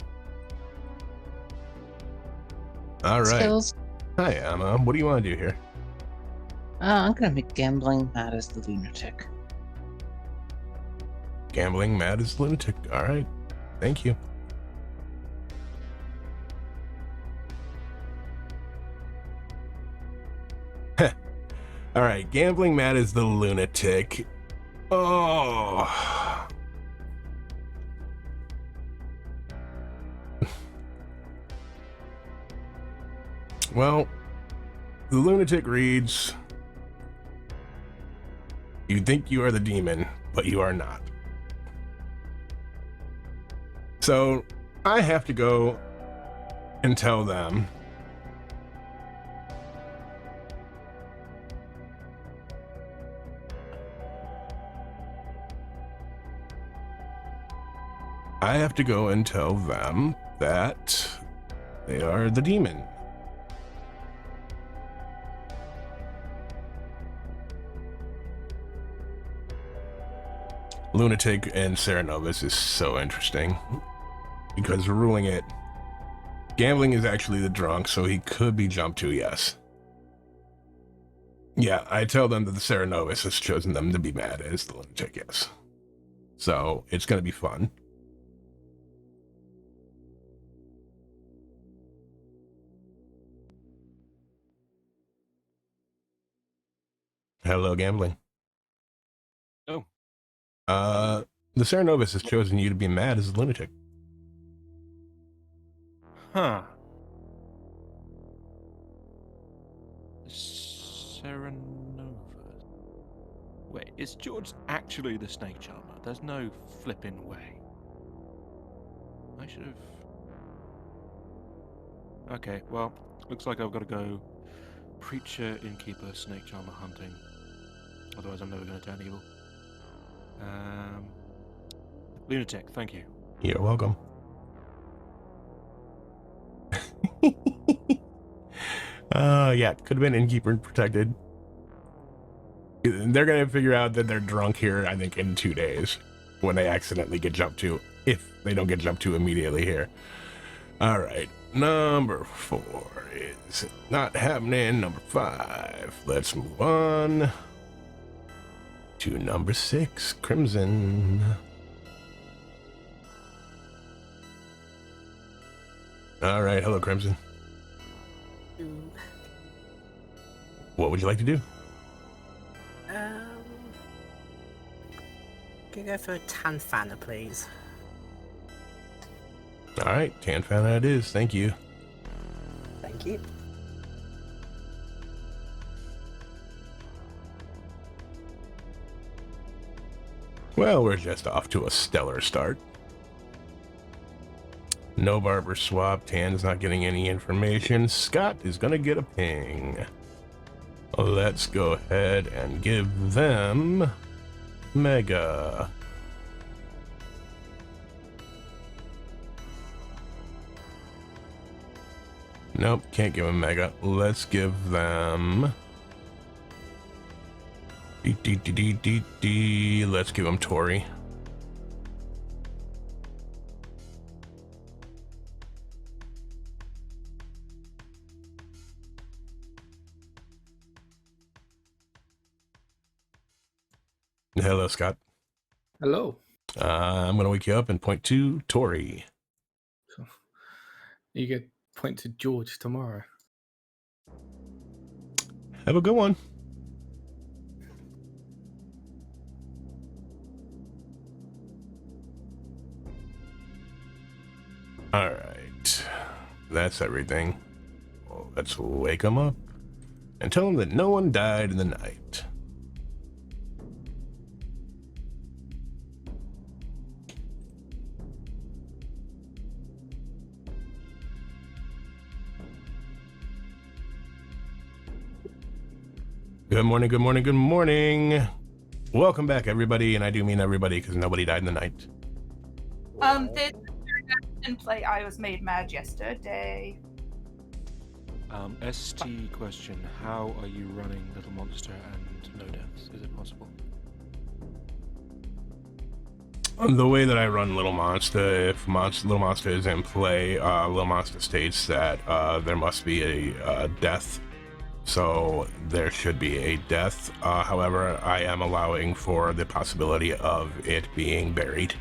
Speaker 1: All right.
Speaker 4: Skills.
Speaker 1: Hi, Emma. What do you want to do here?
Speaker 4: I'm gonna make gambling mad as the lunatic.
Speaker 1: Gambling mad as lunatic. All right. Thank you. All right. Gambling mad as the lunatic. Oh. Well, the lunatic reads, "You think you are the demon, but you are not." So I have to go and tell them that they are the demon. Lunatic and Serenovus is so interesting because ruling it, gambling is actually the drunk, so he could be jumped to, yes. Yeah, I tell them that the Serenovus has chosen them to be mad as the lunatic, yes. So it's going to be fun. Hello, gambling.
Speaker 6: Oh.
Speaker 1: The Serenovus has chosen you to be mad as a lunatic.
Speaker 6: Huh. Serenova. Wait, is George actually the snake charmer? There's no flipping way. I should have... Okay, well, looks like I've got to go preacher, innkeeper, snake charmer hunting. Otherwise I'm never going to turn evil. Lunatic, thank you.
Speaker 1: You're welcome. Yeah, could have been innkeeper and protected. They're gonna figure out that they're drunk here, I think, in 2 days when they accidentally get jumped to, if they don't get jumped to immediately here. All right, number 4 is not happening. Number 5, let's move on to number 6, Crimson. All right, hello, Crimson. What would you like to do?
Speaker 2: Can you go for a Tanfana, please?
Speaker 1: All right, Tanfana it is. Thank you.
Speaker 2: Thank you.
Speaker 1: Well, we're just off to a stellar start. No barber swap. Tan's not getting any information. Scott is going to get a ping. Let's go ahead and give them Mega. Nope, can't give him Mega. Let's give them... Let's give him Tori. Hello, Scott.
Speaker 10: Hello.
Speaker 1: I'm going to wake you up and point to Tori.
Speaker 10: You get point to George tomorrow.
Speaker 1: Have a good one. All right. That's everything. Well, let's wake him up and tell him that no one died in the night. Good morning, good morning, good morning. Welcome back, everybody, and I do mean everybody because nobody died in the night.
Speaker 8: Did in play I Was Made Mad yesterday?
Speaker 6: ST question: how are you running Little Monster and no deaths? Is it possible?
Speaker 1: The way that I run Little Monster, if Little Monster is in play, Little Monster states that there must be a death. So there should be a death. However, I am allowing for the possibility of it being buried.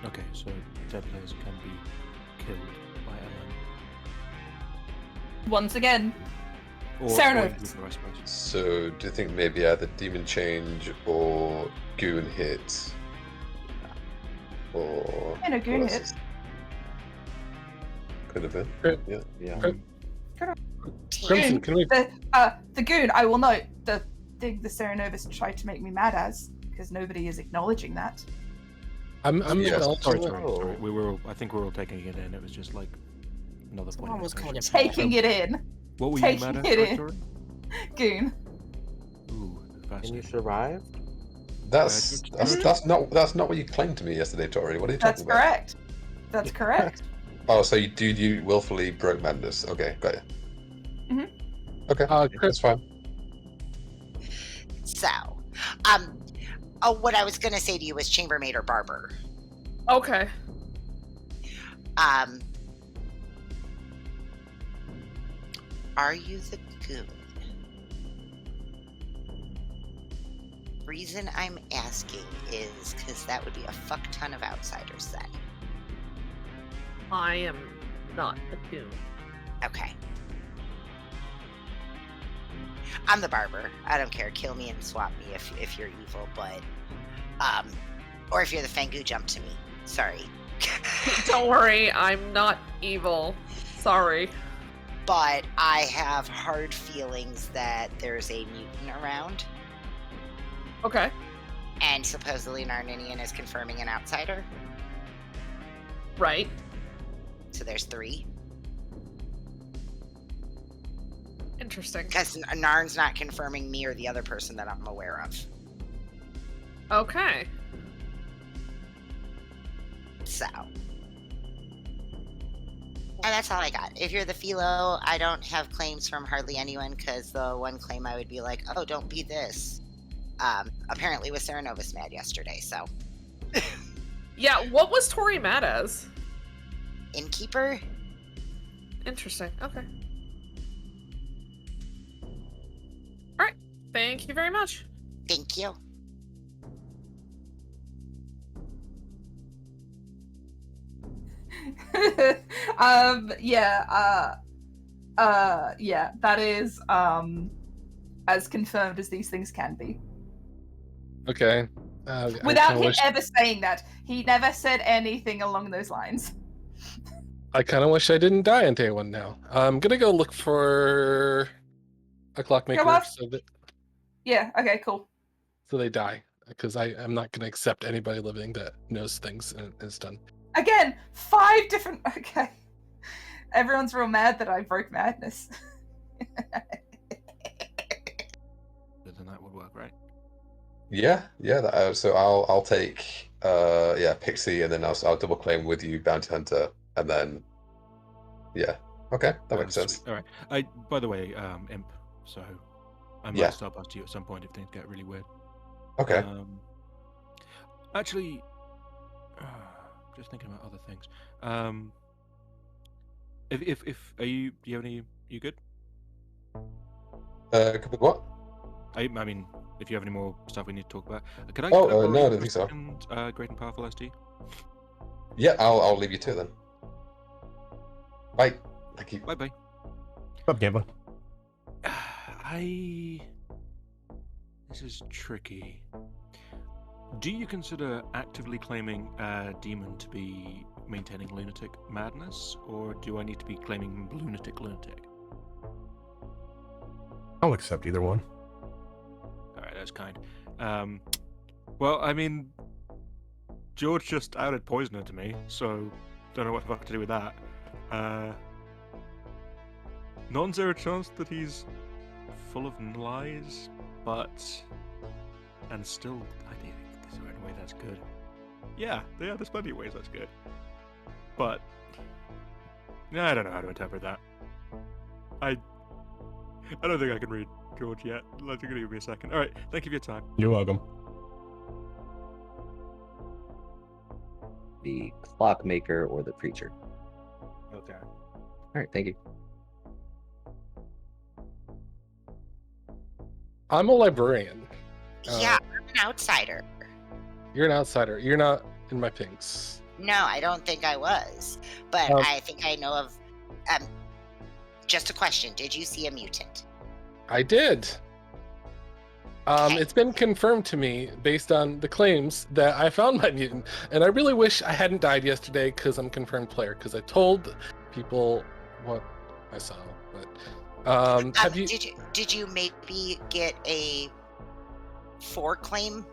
Speaker 6: Okay, so dead players can be killed by LM.
Speaker 8: Once again,
Speaker 6: Or
Speaker 8: Serenade.
Speaker 6: Ether, I suppose.
Speaker 12: So, do you think maybe either Demon Change or Goon Hit? Or.
Speaker 8: And a Goon
Speaker 12: what else
Speaker 8: Hit.
Speaker 12: is- Could have been. Yeah.
Speaker 11: Yeah.
Speaker 7: Crimson, can we?
Speaker 8: The goon, I will note, the thing the Serenovus tried to make me mad as, because nobody is acknowledging that.
Speaker 7: I'm
Speaker 12: Yes.
Speaker 6: Sorry,
Speaker 7: acknowledging.
Speaker 6: sorry. We were all, I think we were all taking it in. It was just like another point.
Speaker 2: Someone
Speaker 6: of
Speaker 2: was calling
Speaker 6: exclamation.
Speaker 2: it
Speaker 8: Taking it in.
Speaker 6: What were you
Speaker 8: taking
Speaker 6: mad at?
Speaker 8: it in.
Speaker 6: Victoria?
Speaker 8: Goon.
Speaker 6: Ooh,
Speaker 11: And you
Speaker 6: fascinating.
Speaker 11: survived?
Speaker 12: That's not what you claimed to me yesterday, Tori. What are you
Speaker 8: That's
Speaker 12: talking about?
Speaker 8: correct. That's correct.
Speaker 12: Oh, so you willfully broke madness. Okay, got you.
Speaker 8: Mhm.
Speaker 12: Okay, that's fine.
Speaker 3: So, what I was gonna say to you was chambermaid or barber.
Speaker 13: Okay.
Speaker 3: Are you the goon? Reason I'm asking is because that would be a fuck ton of outsiders then.
Speaker 13: I am not a goon.
Speaker 3: Okay. I'm the barber. I don't care. Kill me and swap me if you're evil, but or if you're the Fangu, jump to me. Sorry.
Speaker 13: Don't worry, I'm not evil. Sorry.
Speaker 3: But I have hard feelings that there's a mutant around,
Speaker 13: Okay.
Speaker 3: and supposedly Narninian is confirming an outsider.
Speaker 13: Right.
Speaker 3: So there's 3.
Speaker 13: Interesting.
Speaker 3: Because Narn's not confirming me or the other person that I'm aware of.
Speaker 13: Okay.
Speaker 3: So. And that's all I got. If you're the Philo, I don't have claims from hardly anyone, because the one claim I would be like, oh, don't be this. Apparently was Serenovus mad yesterday, so.
Speaker 13: Yeah, what was Tori mad as?
Speaker 3: Innkeeper?
Speaker 13: Interesting. Okay. Alright. Thank you very much.
Speaker 3: Thank you.
Speaker 8: Yeah, that is as confirmed as these things can be.
Speaker 7: Okay.
Speaker 8: Without him ever saying that. He never said anything along those lines.
Speaker 7: I kind of wish I didn't die on day one now. I'm gonna go look for a clockmaker
Speaker 8: Yeah, okay, cool.
Speaker 7: so they die, because I'm not gonna accept anybody living that knows things and is done.
Speaker 8: Again, 5 different... Okay. Everyone's real mad that I broke madness.
Speaker 6: Then that would work, right?
Speaker 12: Yeah. So I'll take Pixie, and then I'll double claim with you Bounty Hunter, and then okay, that makes sense.
Speaker 6: Sweet. All right. By the way, Imp. So I might stop past you at some point if things get really weird.
Speaker 12: Okay.
Speaker 6: Actually, just thinking about other things. If do you have any? You good?
Speaker 12: With what?
Speaker 6: I mean, if you have any more stuff we need to talk about, could I?
Speaker 12: No,
Speaker 6: borrow
Speaker 12: I don't think so.
Speaker 6: Great and powerful ST.
Speaker 12: Yeah, I'll leave you to it then. Bye. Thank you.
Speaker 6: Bye.
Speaker 1: Up, Gambler.
Speaker 6: This is tricky. Do you consider actively claiming a demon to be maintaining lunatic madness, or do I need to be claiming lunatic?
Speaker 1: I'll accept either one.
Speaker 6: Alright, that's kind. Well, I mean, George just outed Poisoner to me, so don't know what the fuck to do with that. Not zero chance that he's full of lies, and still, is there any way that's good? Yeah, there's plenty of ways that's good. But, I don't know how to interpret that. I don't think I can read George yet. Let you give me a second. Alright, thank you for your time.
Speaker 1: You're welcome.
Speaker 5: The clockmaker or the preacher?
Speaker 11: Okay.
Speaker 5: All right, thank you.
Speaker 7: I'm a librarian.
Speaker 3: Yeah, I'm an outsider.
Speaker 7: You're an outsider. You're not in my pinks.
Speaker 3: No, I don't think I was. But I think I know of... just a question. Did you see a mutant?
Speaker 7: I did. It's been confirmed to me based on the claims that I found my mutant, and I really wish I hadn't died yesterday because I'm a confirmed player, because I told people what I saw. But have you?
Speaker 3: Did you maybe get a 4 claim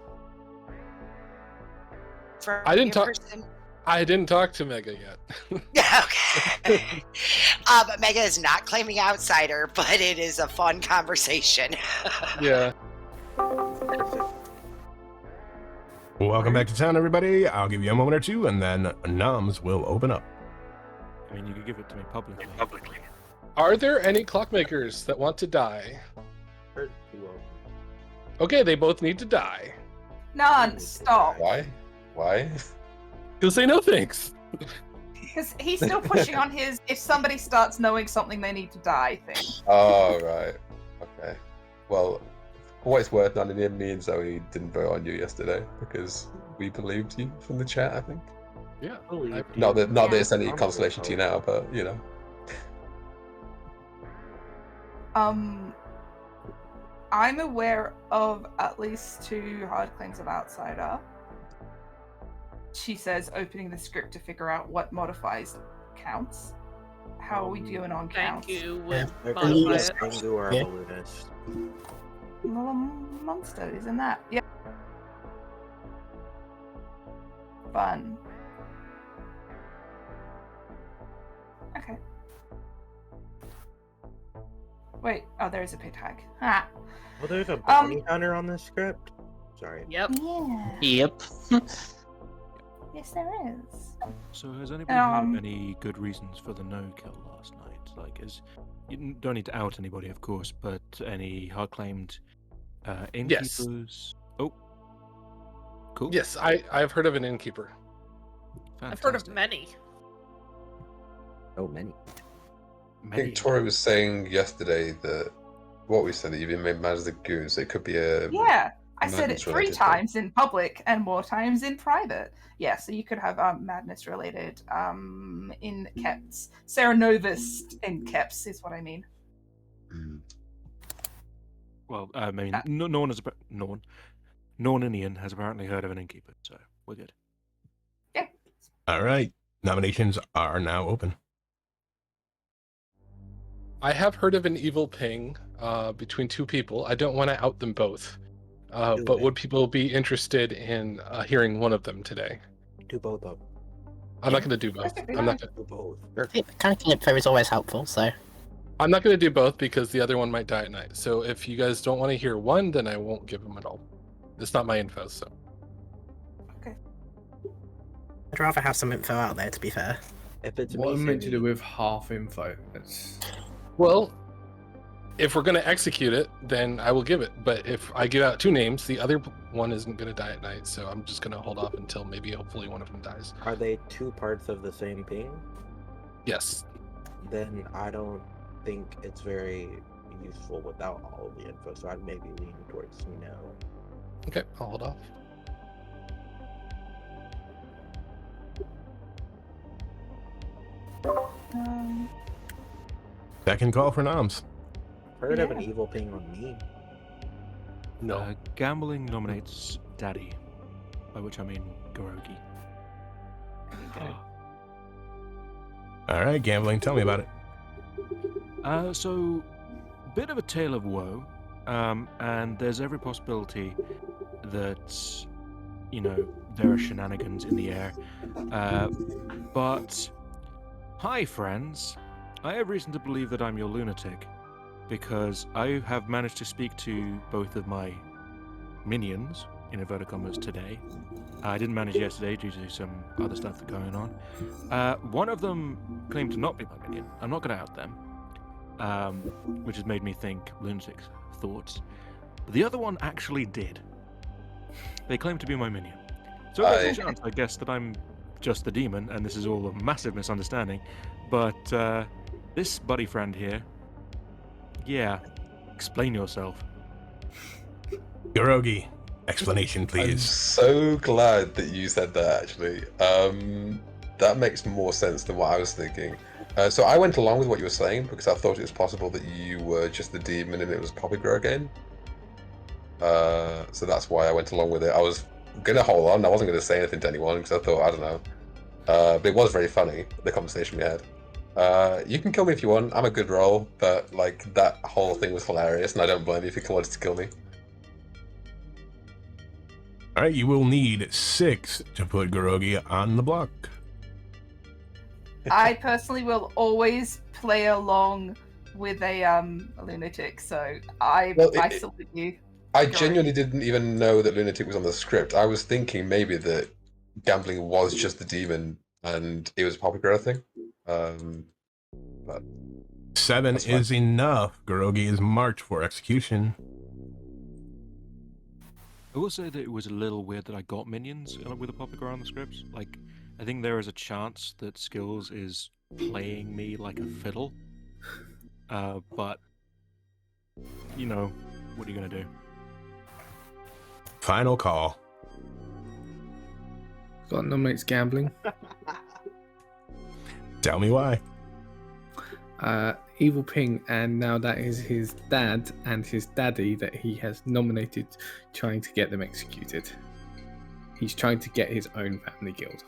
Speaker 3: from
Speaker 7: I didn't talk.
Speaker 3: person?
Speaker 7: I didn't talk to Mega yet.
Speaker 3: Okay. Mega is not claiming outsider, but it is a fun conversation.
Speaker 7: Yeah.
Speaker 1: Welcome back to town, everybody. I'll give you a moment or two, and then noms will open up.
Speaker 6: I mean, you could give it to me publicly.
Speaker 7: Are there any clockmakers that want to die? Okay, they both need to die.
Speaker 8: Non-stop.
Speaker 12: Why?
Speaker 7: Because they know things.
Speaker 8: Because he's still pushing on his if somebody starts knowing something they need to die thing.
Speaker 12: Oh, right. Okay. Well, for what it's worth, none of me and Zoe didn't vote on you yesterday because we believed you from the chat, I think.
Speaker 7: Yeah.
Speaker 12: Not that it's any consolation to you now, but you know.
Speaker 8: I'm aware of at least 2 hard claims of outsider. She says, opening the script to figure out what modifies counts. How are we doing on counts?
Speaker 13: Thank you.
Speaker 8: Monster, isn't that? Yep. Fun. Okay. Wait, there is a pit tag. Ah.
Speaker 11: Well, there's a bounty hunter on this script. Sorry.
Speaker 13: Yep.
Speaker 8: Yeah.
Speaker 10: Yep.
Speaker 8: Yes, there is.
Speaker 6: So has anybody had any good reasons for the no kill last night? You don't need to out anybody, of course, but any hard claimed innkeepers?
Speaker 7: Yes.
Speaker 6: Oh, cool.
Speaker 7: Yes, I've heard of an innkeeper.
Speaker 6: Fantastic.
Speaker 13: I've heard of many.
Speaker 5: Oh, many.
Speaker 12: I think Tori was saying yesterday that what we said that you've been made mad as a goon, so it could be a
Speaker 8: I said it 3 times in public and more times in private. Yeah, so you could have madness related in keps. Sarah Novus in keps is what I mean.
Speaker 6: Well, I mean, no one non-Indian has apparently heard of an innkeeper, so we're good.
Speaker 1: All right. Nominations are now open.
Speaker 7: I have heard of an evil ping between two people. I don't want to out them both. But would people be interested in hearing one of them today?
Speaker 11: Do both of them.
Speaker 7: I'm not going to do both. I'm not going to
Speaker 11: do both.
Speaker 2: Kind of info is always helpful, so.
Speaker 7: I'm not going to do both because the other one might die at night. So if you guys don't want to hear one, then I won't give them at all. It's not my info, so.
Speaker 2: I'd rather have some info out there, to be fair.
Speaker 11: If it's
Speaker 10: What
Speaker 11: me,
Speaker 10: am I meant to
Speaker 11: Sammy,
Speaker 10: do with half info? It's...
Speaker 7: Well, if we're going to execute it, then I will give it. But if I give out two names, the other one isn't going to die at night. So I'm just going to hold off until maybe hopefully one of them dies.
Speaker 11: Are they two parts of the same ping?
Speaker 7: Yes.
Speaker 11: Then I don't think it's very useful without all the info. So I'd maybe lean towards no.
Speaker 7: Okay, I'll hold off.
Speaker 1: Second call for noms.
Speaker 11: Heard of an evil ping on me?
Speaker 7: No.
Speaker 6: Gambling nominates Daddy, by which I mean Garogi.
Speaker 1: All right, Gambling, tell me about it.
Speaker 6: So, bit of a tale of woe, and there's every possibility that, you know, there are shenanigans in the air. But, hi friends, I have reason to believe that I'm your lunatic, because I have managed to speak to both of my minions, in inverted commas, today. I didn't manage yesterday due to some other stuff that's going on. One of them claimed to not be my minion. I'm not going to out them, which has made me think lunatic thoughts. The other one actually did. They claimed to be my minion. So there's a chance, I guess, that I'm just the demon, and this is all a massive misunderstanding. But this buddy friend here, yeah, explain yourself.
Speaker 1: Garogi, explanation,
Speaker 12: I'm
Speaker 1: please.
Speaker 12: so glad that you said that, actually. That makes more sense than what I was thinking. So I went along with what you were saying because I thought it was possible that you were just the demon and it was Poppygrow again. So that's why I went along with it. I was going to hold on. I wasn't going to say anything to anyone because I thought, I don't know. But it was very funny, the conversation we had. You can kill me if you want. I'm a good roll, but like that whole thing was hilarious, and I don't blame you if you wanted to kill me.
Speaker 1: All right, you will need 6 to put Garogi on the block.
Speaker 8: I personally will always play along with a lunatic, so I salute you.
Speaker 12: I genuinely didn't even know that lunatic was on the script. I was thinking maybe that gambling was just the demon and it was a Poppygrow thing. But
Speaker 1: 7 is enough. Garogi is marked for execution.
Speaker 6: I will say that it was a little weird that I got minions with a Poppygrow on the script. Like, I think there is a chance that Skills is playing me like a fiddle. But, you know, what are you going to do?
Speaker 1: Final call.
Speaker 10: Got nominates gambling.
Speaker 1: Tell me why.
Speaker 10: Evil Ping, and now that is his dad and his daddy that he has nominated, trying to get them executed. He's trying to get his own family killed.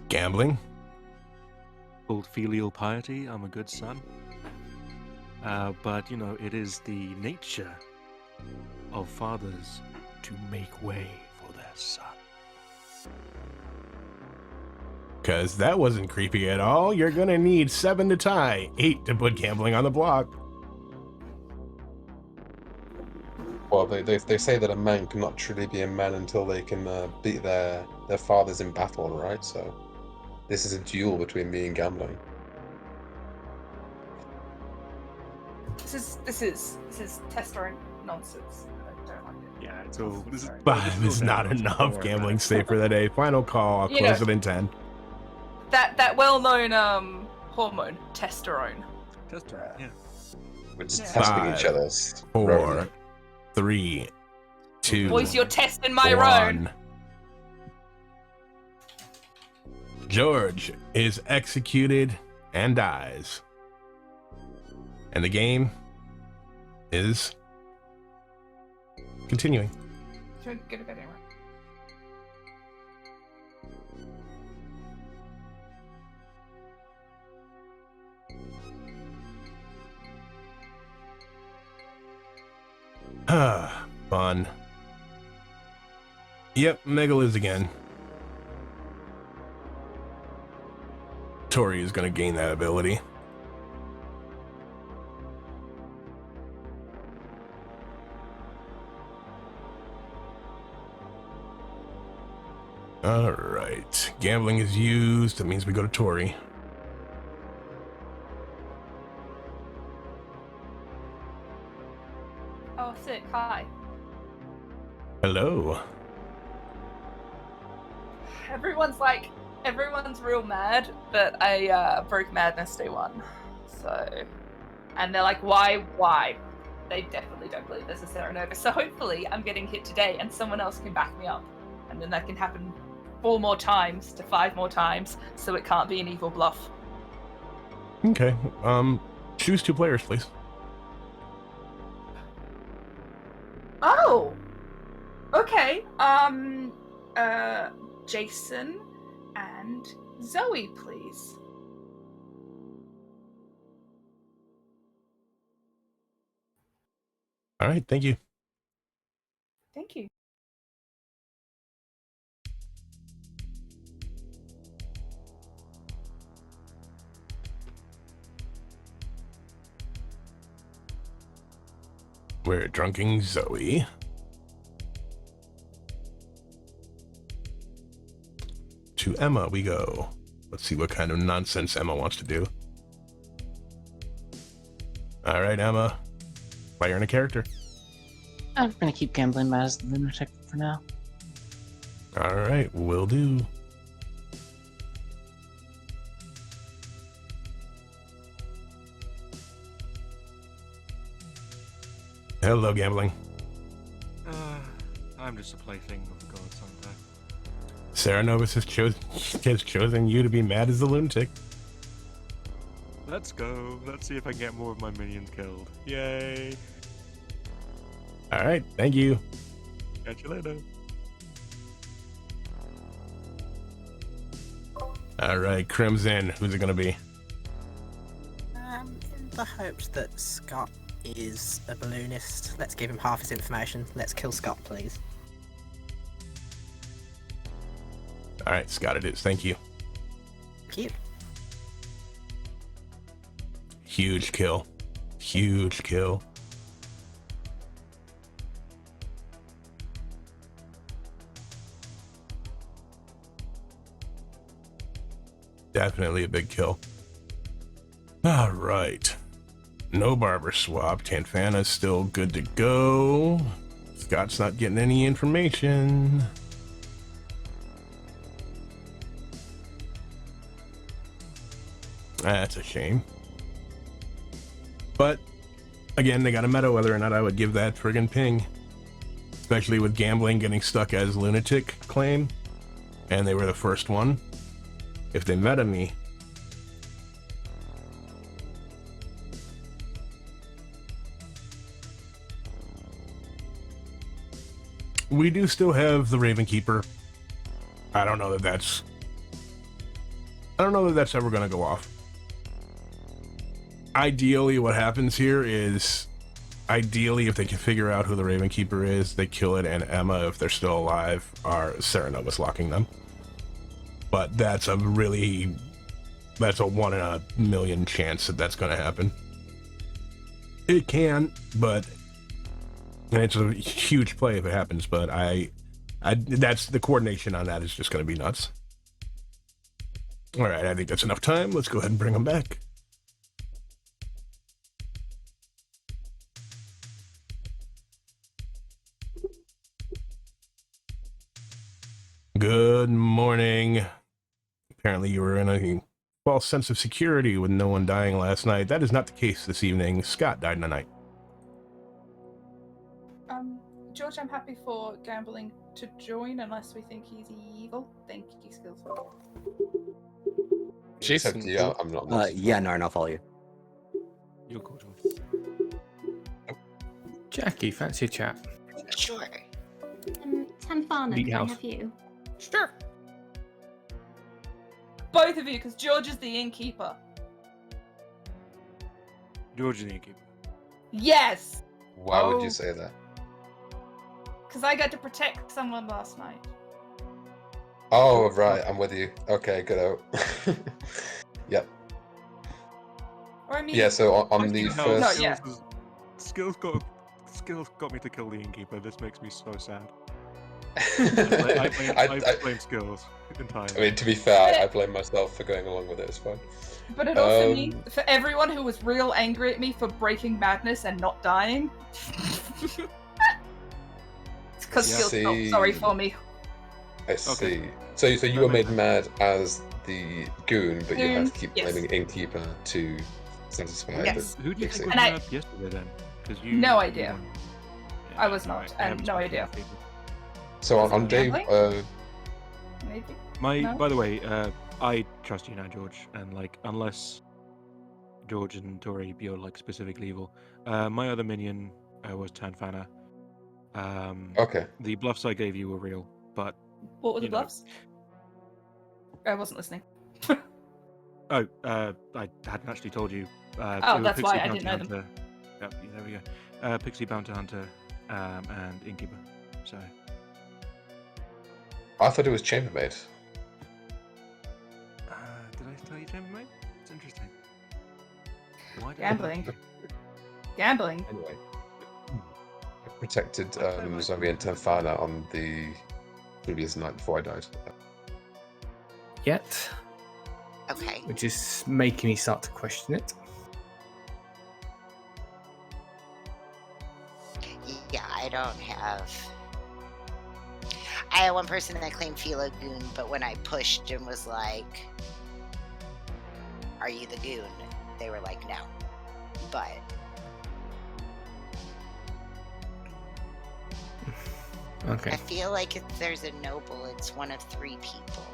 Speaker 1: Gambling.
Speaker 6: Called filial piety, I'm a good son. But, you know, it is the nature of fathers to make way for their son.
Speaker 1: Because that wasn't creepy at all. You're going to need 7 to tie, 8 to put Gambling on the block.
Speaker 12: well, they say that a man cannot truly be a man until they can beat their fathers in battle, right? So this is a duel between me and gambling.
Speaker 8: This is testosterone nonsense. I don't like it.
Speaker 6: Yeah, it's all.
Speaker 1: Five is not enough. Gambling safe for the day. Final call. I'll close it in 10.
Speaker 8: That well-known hormone, testosterone.
Speaker 6: Testosterone, yeah.
Speaker 12: We're just testing each other.
Speaker 1: 4, 3, 2.
Speaker 8: Boys, you're testing my
Speaker 1: 1. George is executed and dies. And the game is continuing.
Speaker 8: Should we go to bed anyway?
Speaker 1: Ah, fun. Yep, Mega lives again. Tori is going to gain that ability. Alright, gambling is used. That means we go to Tori.
Speaker 8: Oh, sick. Hi.
Speaker 1: Hello.
Speaker 8: Everyone's real mad, but I broke Madness day one. So, and they're like, why? They definitely don't believe there's a Serenova. So hopefully I'm getting hit today and someone else can back me up. And then that can happen 4 more times to 5 more times, so it can't be an evil bluff.
Speaker 1: Okay, choose 2 players, please.
Speaker 8: Oh! Okay, Jason and Zoe, please.
Speaker 1: Alright, thank you.
Speaker 8: Thank you.
Speaker 1: We're drunking Zoe. To Emma we go. Let's see what kind of nonsense Emma wants to do. Alright, Emma. Player and a character.
Speaker 4: I'm gonna keep gambling mad as the lunatic for now.
Speaker 1: Alright, will do. Hello, gambling.
Speaker 6: I'm just a plaything of the gods, aren't I?
Speaker 1: Serenovus has chosen you to be mad as the lunatic.
Speaker 6: Let's go. Let's see if I can get more of my minions killed. Yay!
Speaker 1: Alright, thank you.
Speaker 6: Catch you later.
Speaker 1: Alright, Crimson. Who's it gonna be?
Speaker 2: In the hopes that Scott is a balloonist, let's give him half his information. Let's kill Scott, please.
Speaker 1: Alright, Scott it is. Thank you.
Speaker 2: Cute.
Speaker 1: Huge kill. Huge kill. Definitely a big kill. Alright. No barber swap. Tanfana's still good to go. Scott's not getting any information. That's a shame. But, again, they got a meta whether or not I would give that friggin' ping. Especially with gambling getting stuck as lunatic claim. And they were the first one. If they meta me, we do still have the Raven Keeper. I don't know that that's ever going to go off. Ideally, what happens here is, ideally, if they can figure out who the Raven Keeper is, they kill it, and Emma, if they're still alive, are Serenova's locking them. But that's a 1 in a million chance that that's going to happen. It can, but and it's a huge play if it happens. But that's the coordination on that is just going to be nuts. All right, I think that's enough time. Let's go ahead and bring them back. Good morning. Apparently you were in a false sense of security with no one dying last night. That is not the case this evening. Scott died tonight.
Speaker 8: George, I'm happy for gambling to join unless we think he's evil. Thank you, Skills.
Speaker 7: Jason,
Speaker 12: Yeah, I'm not.
Speaker 5: Yeah, Narn, I'll follow you.
Speaker 6: You're cool, George.
Speaker 10: Jackie, fancy a chat?
Speaker 3: Sure.
Speaker 9: Tanfana,
Speaker 10: Meat
Speaker 9: can I
Speaker 10: house.
Speaker 9: have you?
Speaker 13: Sure.
Speaker 8: Both of you, because George is the innkeeper.
Speaker 6: George is the innkeeper.
Speaker 8: Yes!
Speaker 12: Why would
Speaker 13: Oh.
Speaker 12: you say that?
Speaker 8: Because I got to protect someone last night.
Speaker 12: Oh, right, I'm with you. Okay, good out. Yep.
Speaker 8: Or I mean,
Speaker 12: Yeah, so on the
Speaker 6: Hell,
Speaker 12: first...
Speaker 8: No, yeah.
Speaker 6: Skills got me to kill the innkeeper. This makes me so sad.
Speaker 12: I
Speaker 6: I blame skills entirely.
Speaker 12: I mean, to be fair, I blame myself for going along with it. It's fine.
Speaker 8: but it also
Speaker 12: Um,
Speaker 8: means for everyone who was real angry at me for breaking madness and not dying. It's because
Speaker 12: I
Speaker 8: skills felt
Speaker 12: see.
Speaker 8: sorry for me.
Speaker 12: I see.
Speaker 6: Okay.
Speaker 12: So you
Speaker 6: That
Speaker 12: were
Speaker 6: makes
Speaker 12: made mad as the goon, but you had to
Speaker 8: Goon,
Speaker 12: keep
Speaker 8: yes.
Speaker 12: blaming innkeeper to satisfy
Speaker 8: Yes.
Speaker 6: Who do you think
Speaker 12: Pixie.
Speaker 6: was
Speaker 8: And I-
Speaker 6: mad yesterday then? Because you.
Speaker 8: No
Speaker 6: you
Speaker 8: idea.
Speaker 6: weren't-
Speaker 8: I was not,
Speaker 6: alright, I
Speaker 8: and
Speaker 6: haven't
Speaker 8: no
Speaker 6: spoken to
Speaker 8: idea.
Speaker 6: those people.
Speaker 12: So on day
Speaker 8: Gambling? Maybe. No?
Speaker 6: By the way, I trust you now, George, and like unless George and Tori, you're like specifically evil. My other minion was Tanfana.
Speaker 12: Okay.
Speaker 6: The bluffs I gave you were real, but
Speaker 8: What were the
Speaker 6: you know.
Speaker 8: bluffs? I wasn't listening.
Speaker 6: I hadn't actually told you.
Speaker 8: Oh,
Speaker 6: it was
Speaker 8: that's
Speaker 6: Pixie
Speaker 8: why I
Speaker 6: Bounty
Speaker 8: didn't know them.
Speaker 6: Hunter. Yep, there we go. Pixie Bounty Hunter, and Innkeeper. So
Speaker 12: I thought it was chambermaid.
Speaker 6: did I tell you Chambermaid? It's interesting. Why did I-
Speaker 8: Gambling. Gambling.
Speaker 12: Anyway, I protected Zoe and Tanfana on the previous night before I died.
Speaker 10: Yet,
Speaker 3: Okay.
Speaker 10: which is making me start to question it.
Speaker 3: Yeah, I don't have. I had one person that claimed Philo Goon, but when I pushed and was like, "Are you the goon?" they were like, "No." But
Speaker 10: Okay.
Speaker 3: I feel like if there's a noble, it's one of 3 people.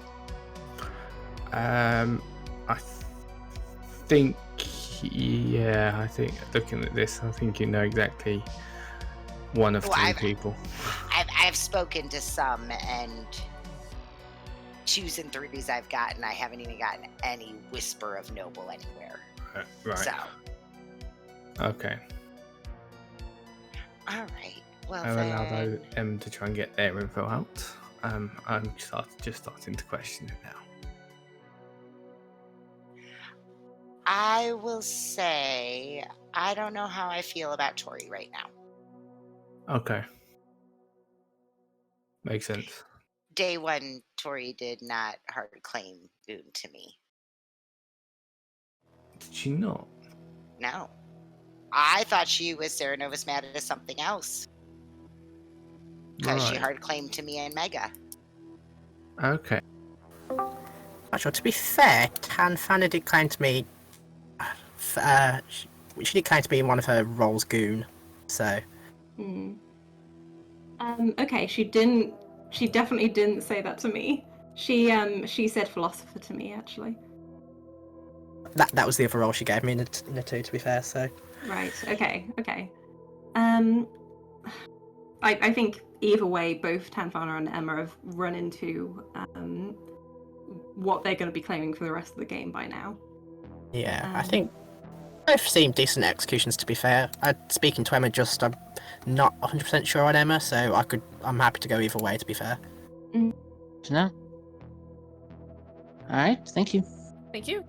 Speaker 10: I think, yeah, I think looking at this, I think you know exactly one of
Speaker 3: Well,
Speaker 10: 3
Speaker 3: I've-
Speaker 10: people.
Speaker 3: I've spoken to some, and 2s and 3s I've gotten. I haven't even gotten any whisper of noble anywhere.
Speaker 10: Right.
Speaker 3: So,
Speaker 10: Okay.
Speaker 3: all right. Well,
Speaker 10: I'll allow
Speaker 3: then,
Speaker 10: them to try and get their info out. I'm just starting to question it now.
Speaker 3: I will say I don't know how I feel about Tori right now.
Speaker 10: Okay. Makes sense.
Speaker 3: Day 1, Tori did not hard claim Goon to me.
Speaker 10: Did she not?
Speaker 3: No. I thought she was Serenovus mad at something else. Because she
Speaker 10: Right.
Speaker 3: hard claimed to me and Mega.
Speaker 10: Okay.
Speaker 2: Actually, to be fair, Tanfana did claim to me. She did claim to be one of her roles goon, so.
Speaker 9: Okay, she didn't. She definitely didn't say that to me. She said philosopher to me actually.
Speaker 2: That was the other role she gave me in the 2, to be fair, so.
Speaker 9: Right. Okay. I think either way, both Tanfana and Emma have run into what they're going to be claiming for the rest of the game by now.
Speaker 2: Yeah, I think both seem decent executions, to be fair. Speaking to Emma, I'm not 100% sure on Emma, so I'm happy to go either way, to be fair.
Speaker 4: To know. Alright, thank you.
Speaker 13: Thank you.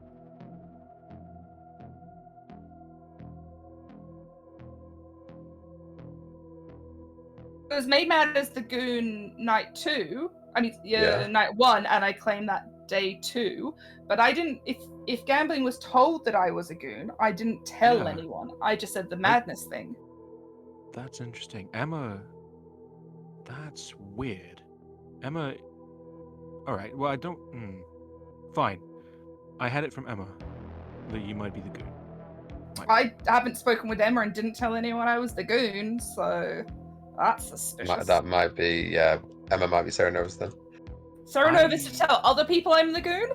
Speaker 8: It was made mad as the goon night 2. I mean,
Speaker 12: Yeah.
Speaker 8: night 1, and I claimed that day 2. But I didn't. If gambling was told that I was a goon, I didn't tell
Speaker 6: Yeah.
Speaker 8: anyone. I just said the madness thing.
Speaker 6: That's interesting. Emma. That's weird. Emma. Alright, well, I don't. Fine. I had it from Emma that you might be the goon.
Speaker 8: I haven't spoken with Emma and didn't tell anyone I was the goon, so that's suspicious.
Speaker 12: That might be, yeah. Emma might be Serenovus then.
Speaker 8: Serenovus to tell other people I'm the goon?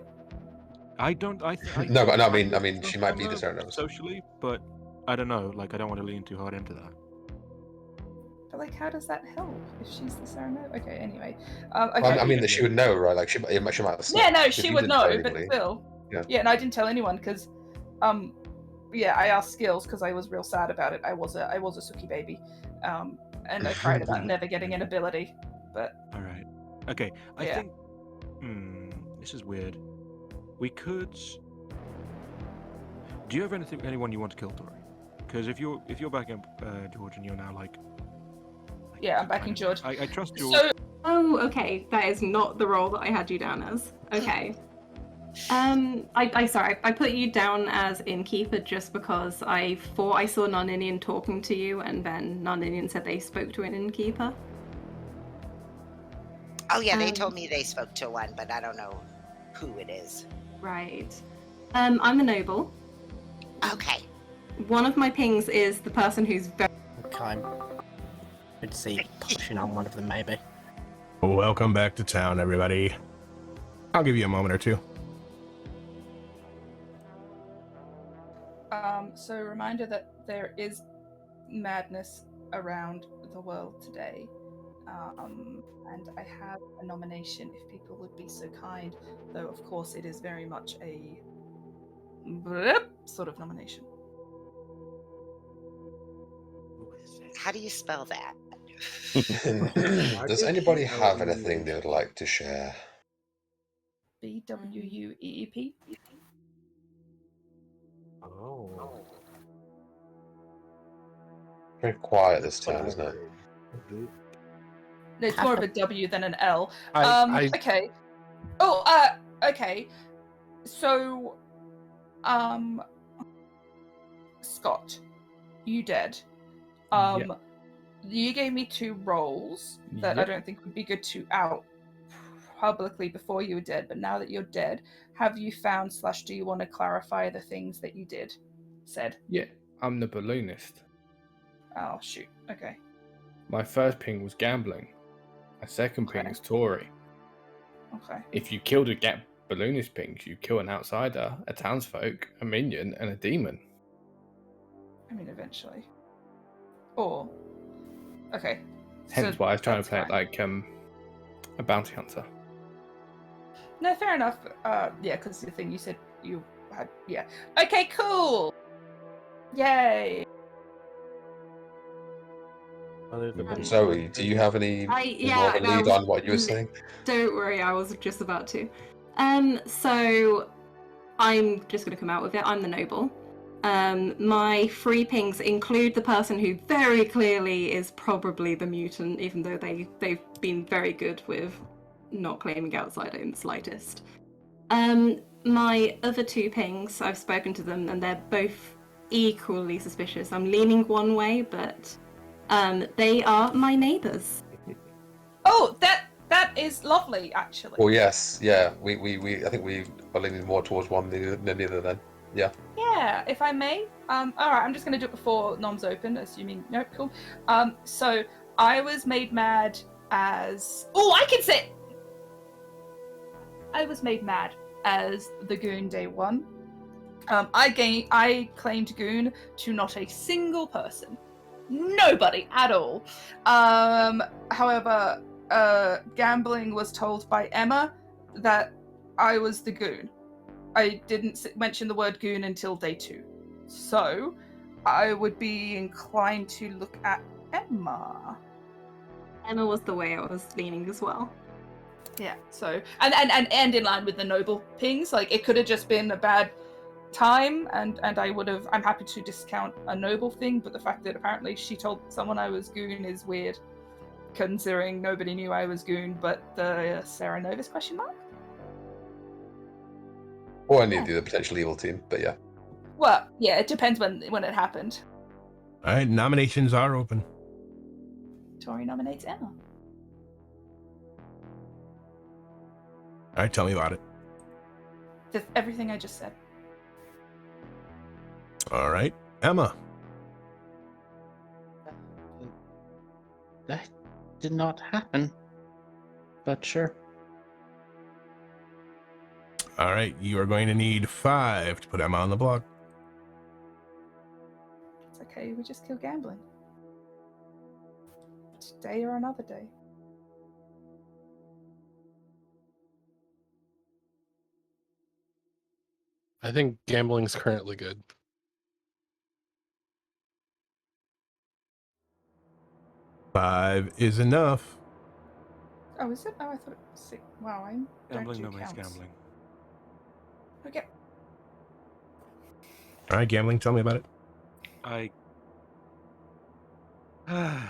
Speaker 6: I don't. I
Speaker 12: No, but no, I mean,
Speaker 6: trust
Speaker 12: she might be the
Speaker 6: Emma
Speaker 12: Serenovus.
Speaker 6: socially, but I don't know. Like, I don't want to lean too hard into that.
Speaker 8: But like, how does that help if she's the Serenova? Okay, anyway.
Speaker 12: Well,
Speaker 8: Okay.
Speaker 12: I mean, that she would know, right? Like she might have
Speaker 8: Yeah,
Speaker 12: slipped,
Speaker 8: no,
Speaker 12: if
Speaker 8: she
Speaker 12: you
Speaker 8: would
Speaker 12: didn't tell
Speaker 8: know, but
Speaker 12: anybody.
Speaker 8: still.
Speaker 12: Yeah.
Speaker 8: Yeah, and I didn't tell anyone because, yeah, I asked Skills because I was real sad about it. I was a Suki baby, and I cried about never getting an ability. But
Speaker 6: All right. Okay. I
Speaker 8: Yeah.
Speaker 6: think. This is weird. We could. Do you have anyone you want to kill, Tori? Because if you're backing up George and you're now like
Speaker 8: yeah, I'm backing George.
Speaker 6: I trust George.
Speaker 8: So
Speaker 9: Oh, okay. That is not the role that I had you down as. Okay. I put you down as innkeeper just because I thought I saw non-Indian talking to you, and then non-Indian said they spoke to an innkeeper.
Speaker 3: Oh yeah, they told me they spoke to one, but I don't know who it is.
Speaker 9: Right. I'm the noble.
Speaker 3: Okay.
Speaker 9: One of my pings is the person who's very.
Speaker 2: Okay. Good to see pushing on one of them, maybe.
Speaker 1: Welcome back to town, everybody. I'll give you a moment or two.
Speaker 8: So reminder that there is madness around the world today. And I have a nomination if people would be so kind, though of course it is very much a sort of nomination.
Speaker 3: How do you spell that?
Speaker 12: Does anybody have anything they would like to share?
Speaker 8: BWUEEP.
Speaker 11: Oh.
Speaker 12: Very quiet this time, isn't it?
Speaker 8: No, it's more of a W than an L.
Speaker 7: I
Speaker 8: Okay. Oh, okay. So, Scott, you dead. You gave me 2 roles that I
Speaker 10: Yep.
Speaker 8: don't think would be good to out publicly before you were dead, but now that you're dead, have you found / do you want to clarify the things that you said?
Speaker 10: Yeah, I'm the balloonist.
Speaker 8: Oh, shoot. Okay.
Speaker 10: My first ping was gambling. My second ping is Tory.
Speaker 8: Okay.
Speaker 10: If you kill the balloonist pings, you kill an outsider, a townsfolk, a minion, and a demon.
Speaker 8: I mean, eventually. Or, okay.
Speaker 10: Hence
Speaker 8: so
Speaker 10: why I was trying to
Speaker 8: that's
Speaker 10: play it
Speaker 8: fine.
Speaker 10: like a bounty hunter.
Speaker 8: No, fair enough. Yeah, because the thing you said you had. Yeah. Okay, cool. Yay.
Speaker 12: Zoe, do you have any more of a lead on what you were saying?
Speaker 9: Don't worry, I was just about to. So I'm just going to come out with it. I'm the noble. My 3 pings include the person who very clearly is probably the mutant, even though they've been very good with not claiming outsider in the slightest. My other 2 pings, I've spoken to them, and they're both equally suspicious. I'm leaning one way, but they are my neighbours.
Speaker 8: Oh, that is lovely, actually.
Speaker 12: Well, yes, yeah. We I think we are leaning more towards one than the other then. Yeah.
Speaker 8: Yeah, if I may. All right, I'm just going to do it before noms open, assuming. Nope, cool. So I was made mad as. Oh, I can say. I was made mad as the Goon Day 1. I claimed Goon to not a single person, nobody at all. However, Gambling was told by Emma that I was the Goon. I didn't mention the word goon until day 2. So, I would be inclined to look at Emma.
Speaker 9: Emma was the way I was leaning as well.
Speaker 8: Yeah, so, and in line with the noble pings, like, it could have just been a bad time, and I'm happy to discount a noble thing, but the fact that apparently she told someone I was goon is weird, considering nobody knew I was goon, but the Sarah Novus question mark?
Speaker 12: Or any of the potential evil team, but yeah.
Speaker 8: Well, yeah, it depends when it happened.
Speaker 1: All right, nominations are open.
Speaker 8: Tori nominates Emma.
Speaker 1: All right, tell me about it.
Speaker 8: Everything I just said.
Speaker 1: All right, Emma.
Speaker 4: That did not happen. But sure.
Speaker 1: All right, you are going to need 5 to put Emma on the block.
Speaker 8: It's okay, we just kill Gambling. Today or another day.
Speaker 7: I think gambling's currently good.
Speaker 1: Five is enough.
Speaker 8: Oh, is it? Oh, I thought it was 6. Wow, I
Speaker 6: Gambling
Speaker 8: don't
Speaker 6: no
Speaker 8: do
Speaker 6: makes
Speaker 8: counts.
Speaker 6: gambling.
Speaker 8: Okay.
Speaker 1: All right, gambling. Tell me about it.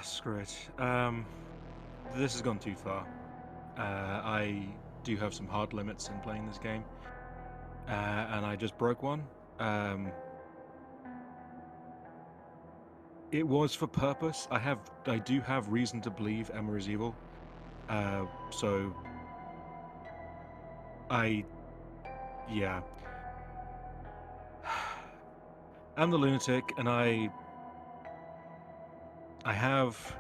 Speaker 6: Screw it. This has gone too far. I do have some hard limits in playing this game, and I just broke one. It was for purpose. I do have reason to believe Emma is evil. So yeah. I'm the lunatic, and I have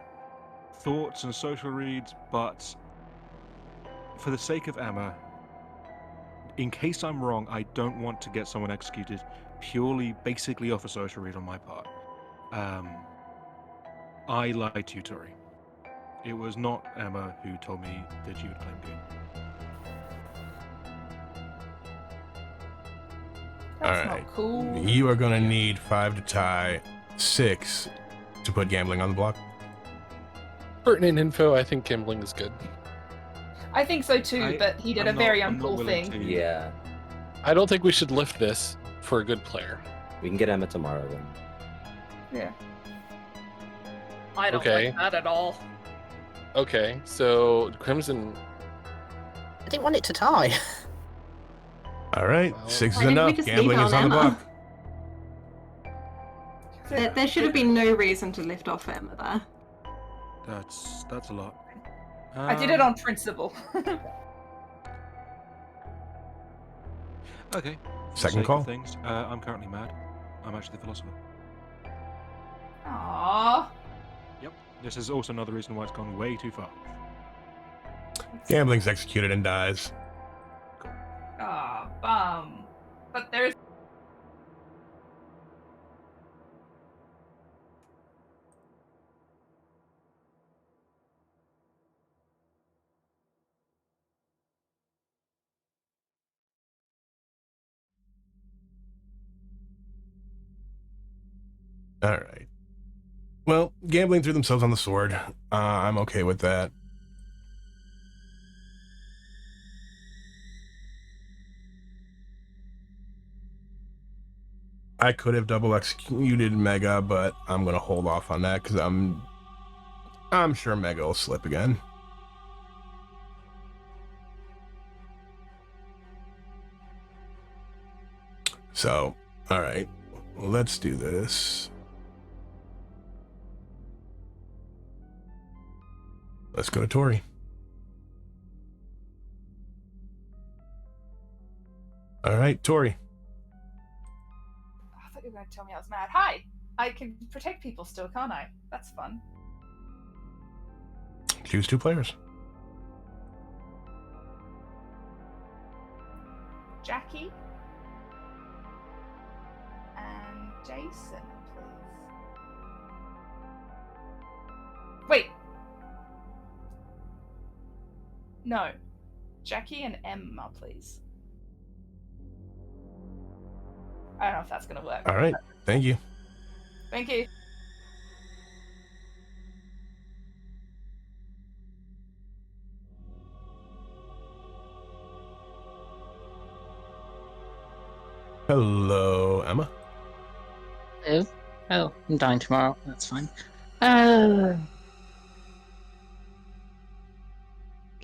Speaker 6: thoughts and social reads, but for the sake of Emma, in case I'm wrong, I don't want to get someone executed purely, basically off a social read on my part. I lied to you, Tori. It was not Emma who told me that you would claim Goon.
Speaker 8: That's
Speaker 1: All right.
Speaker 8: not cool.
Speaker 1: You are going to need 5 to tie, 6 to put gambling on the block.
Speaker 7: Pertinent info, I think gambling is good.
Speaker 8: I think so too, but he did a very uncool thing.
Speaker 5: Yeah.
Speaker 7: I don't think we should lift this for a good player.
Speaker 5: We can get Emma tomorrow then.
Speaker 8: Yeah.
Speaker 13: I don't like that at all.
Speaker 7: Okay, so Crimson.
Speaker 2: I didn't want it to tie.
Speaker 1: All right,
Speaker 7: Well,
Speaker 1: 6 is
Speaker 9: Why didn't we
Speaker 1: enough.
Speaker 9: just leave
Speaker 1: Gambling
Speaker 9: it
Speaker 1: is
Speaker 9: on
Speaker 1: on the
Speaker 9: Emma?
Speaker 1: block.
Speaker 9: There should have been no reason to lift off Emma there.
Speaker 6: That's a lot.
Speaker 8: I did it on principle.
Speaker 6: Okay. For the
Speaker 1: Second
Speaker 6: sake of
Speaker 1: call.
Speaker 6: Things. I'm currently mad. I'm actually the philosopher.
Speaker 8: Aww.
Speaker 6: Yep. This is also another reason why it's gone way too far.
Speaker 1: Gambling's executed and dies.
Speaker 8: Aw, bum. But there's.
Speaker 1: All right. Well, gambling threw themselves on the sword. I'm okay with that. I could have double executed Mega, but I'm gonna hold off on that because I'm sure Mega will slip again. So, all right, let's do this. Let's go to Tori. All right, Tori.
Speaker 8: I thought you were going to tell me I was mad. Hi. I can protect people still, can't I? That's fun.
Speaker 1: Choose 2 players.
Speaker 8: Jackie and Jason, please. Wait. No. Jackie and Emma, please. I don't know if that's going to work.
Speaker 1: All right, thank you.
Speaker 8: Thank you.
Speaker 1: Hello, Emma.
Speaker 4: Oh, I'm dying tomorrow. That's fine.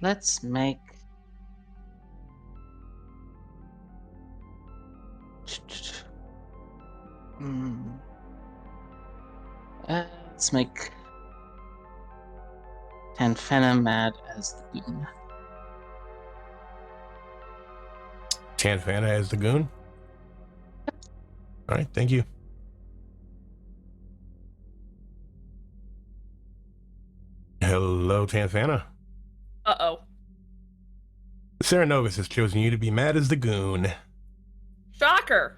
Speaker 4: Let's make. Let's make Tanfena mad as the goon.
Speaker 1: Tanfana as the goon. All right, thank you. Hello, Tanfana.
Speaker 13: Uh-oh.
Speaker 1: Sarah Novus has chosen you to be mad as the goon.
Speaker 13: Shocker.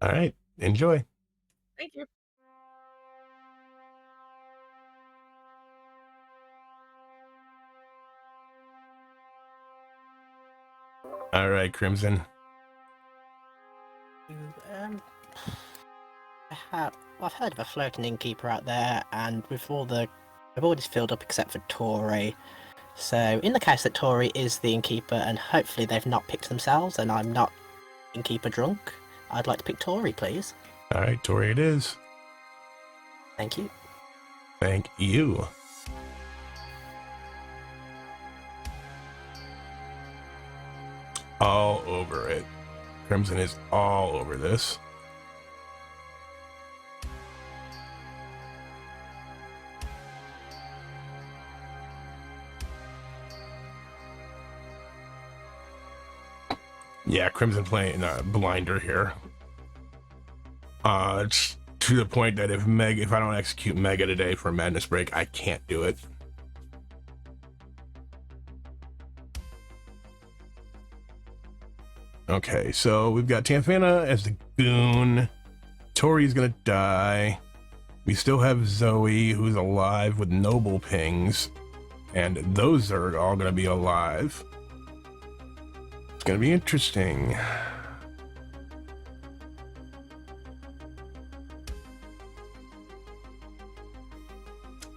Speaker 1: All right, enjoy.
Speaker 13: Thank you.
Speaker 1: All right, Crimson.
Speaker 2: I've heard of a floating innkeeper out there, and with all the reward is filled up except for Tori. So, in the case that Tori is the innkeeper, and hopefully they've not picked themselves, and I'm not innkeeper drunk, I'd like to pick Tori, please.
Speaker 1: All right, Tori it is.
Speaker 2: Thank you.
Speaker 1: Thank you. All over it. Crimson is all over this. Yeah, Crimson playing blinder here. It's to the point that if I don't execute Mega today for Madness Break, I can't do it. Okay, so we've got Tanfana as the goon. Tori's gonna die. We still have Zoe, who's alive with noble pings, and those are all gonna be alive. It's gonna be interesting.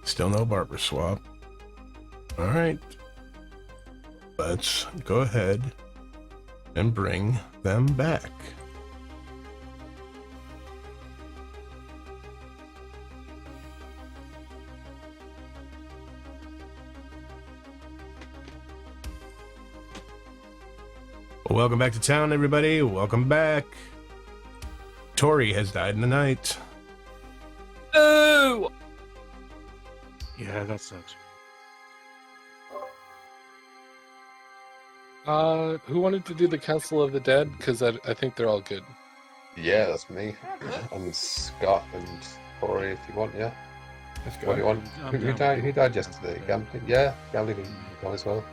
Speaker 1: Still no barber swap. All right, let's go ahead and bring them back. Welcome back to town, everybody. Welcome back. Tori has died in the night.
Speaker 13: Ooh!
Speaker 6: Yeah, that sucks.
Speaker 7: Who wanted to do the Council of the Dead? Because I think they're all good.
Speaker 12: Yeah, that's me. And Scott and Tori, if you want, yeah.
Speaker 10: Let's go.
Speaker 12: What do you want?
Speaker 6: I'm
Speaker 12: Who
Speaker 6: down
Speaker 12: died?
Speaker 6: with
Speaker 12: Who
Speaker 6: it.
Speaker 12: died yesterday? Gambling? Yeah, Gambling can go as well.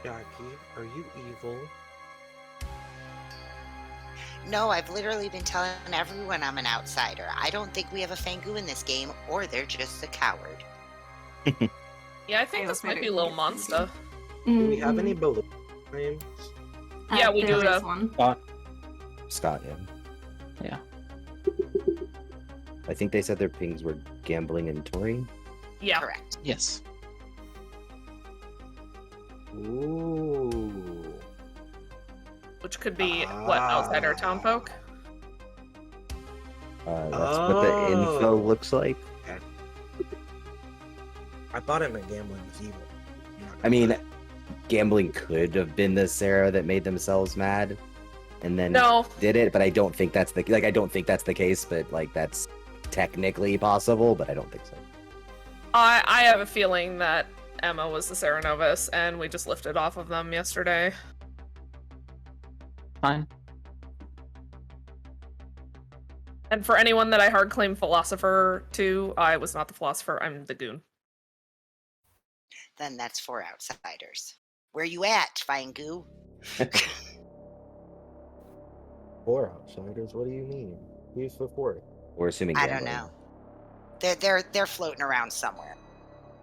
Speaker 11: Jackie, are you evil?
Speaker 3: No, I've literally been telling everyone I'm an outsider. I don't think we have a Fangu in this game, or they're just a coward.
Speaker 13: Yeah, I think this might be a little monster.
Speaker 11: Do we have any balloon names?
Speaker 13: Yeah, we do
Speaker 9: there is
Speaker 13: that.
Speaker 9: one.
Speaker 5: Scott, yeah. I think they said their pings were Gambling and Tori.
Speaker 13: Yeah.
Speaker 3: Correct.
Speaker 14: Yes.
Speaker 11: Ooh.
Speaker 13: Which could be, what, outsider townfolk?
Speaker 5: That's what the info looks like.
Speaker 11: I thought it meant gambling was evil.
Speaker 5: I mean, Gambling could have been the Sarah that made themselves mad and then
Speaker 13: No.
Speaker 5: did it, but I don't think that's the case, but like that's technically possible, but I don't think so.
Speaker 13: I have a feeling that Emma was the Serenovus, and we just lifted off of them yesterday.
Speaker 14: Fine.
Speaker 13: And for anyone that I hard claim philosopher to, I was not the philosopher, I'm the goon.
Speaker 3: Then that's 4 outsiders. Where you at, Fangu?
Speaker 11: 4 outsiders? What do you mean? Who's the 4th?
Speaker 5: We're assuming
Speaker 3: I don't
Speaker 5: Gambling.
Speaker 3: know. They're floating around somewhere.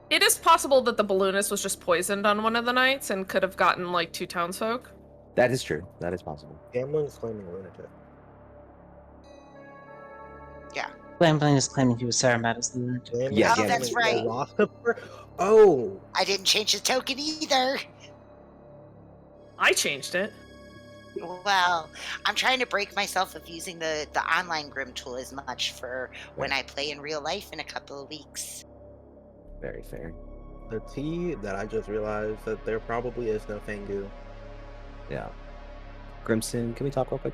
Speaker 13: It is possible that the balloonist was just poisoned on one of the nights and could have gotten like 2 townsfolk.
Speaker 5: That is true. That is possible.
Speaker 11: Gambling's claiming lunatic.
Speaker 3: Yeah.
Speaker 14: Gambling is claiming he was Sarah Matt as the lunatic.
Speaker 5: Yeah,
Speaker 3: Oh, that's right.
Speaker 11: Philosopher? Oh!
Speaker 3: I didn't change the token either.
Speaker 13: I changed it.
Speaker 3: Well, I'm trying to break myself of using the online Grim tool as much for when I play in real life in a couple of weeks.
Speaker 5: Very fair.
Speaker 11: The T that I just realized that there probably is no Fangu.
Speaker 5: Yeah. Grimson, can we talk real quick?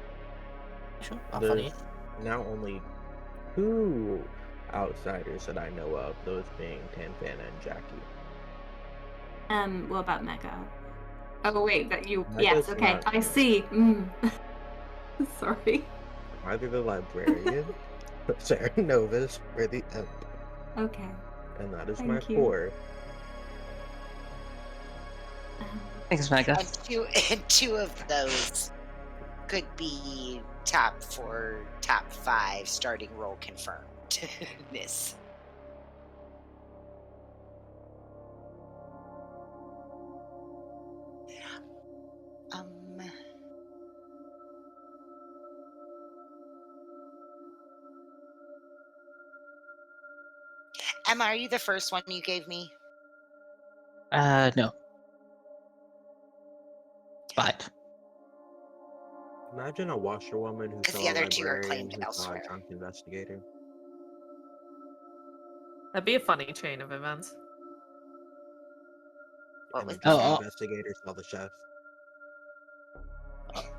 Speaker 2: Sure, I'll follow you.
Speaker 11: There's now only 2 outsiders that I know of, those being Tanfana and Jackie.
Speaker 9: What about Mega? Oh wait, that you.
Speaker 11: Mega's
Speaker 9: Yes, okay,
Speaker 11: not
Speaker 9: I
Speaker 11: here.
Speaker 9: see. Sorry.
Speaker 11: Either the librarian, Sarah Novus, or the Imp.
Speaker 9: Okay.
Speaker 11: And that is
Speaker 9: Thank
Speaker 11: my
Speaker 9: you.
Speaker 11: 4.
Speaker 14: Thanks, Mega.
Speaker 3: And two of those could be top 4, top 5 starting role confirmed. Miss. Emma, are you the first one you gave me?
Speaker 14: No. But
Speaker 11: Imagine a washerwoman who
Speaker 3: Because
Speaker 11: saw
Speaker 3: the
Speaker 11: a
Speaker 3: other two are
Speaker 11: librarian
Speaker 3: claimed
Speaker 11: who saw a
Speaker 3: elsewhere.
Speaker 11: drunk investigator.
Speaker 13: That'd be a funny chain of events.
Speaker 3: What
Speaker 11: And
Speaker 3: was
Speaker 11: the
Speaker 3: the
Speaker 11: drunk
Speaker 3: thing?
Speaker 11: investigator saw the chef.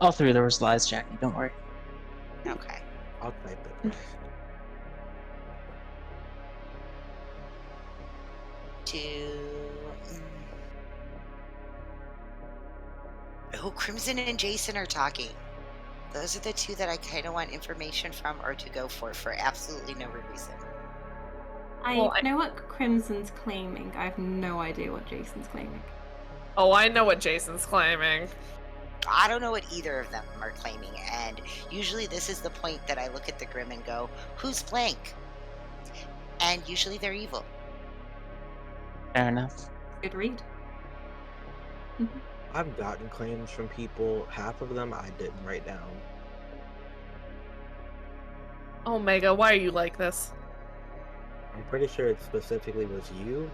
Speaker 14: all three of there was lies, Jackie. Don't worry.
Speaker 3: Okay.
Speaker 11: I'll type it first.
Speaker 3: Oh, Crimson and Jason are talking. Those are the two that I kind of want information from or to go for absolutely no reason.
Speaker 9: I know what Crimson's claiming. I have no idea what Jason's claiming.
Speaker 13: Oh, I know what Jason's claiming.
Speaker 3: I don't know what either of them are claiming, and usually this is the point that I look at the Grim and go, who's blank? And usually they're evil.
Speaker 14: Fair enough.
Speaker 9: Good read.
Speaker 11: I've gotten claims from people, half of them I didn't write down.
Speaker 13: Omega, why are you like this?
Speaker 11: I'm pretty sure it specifically was you,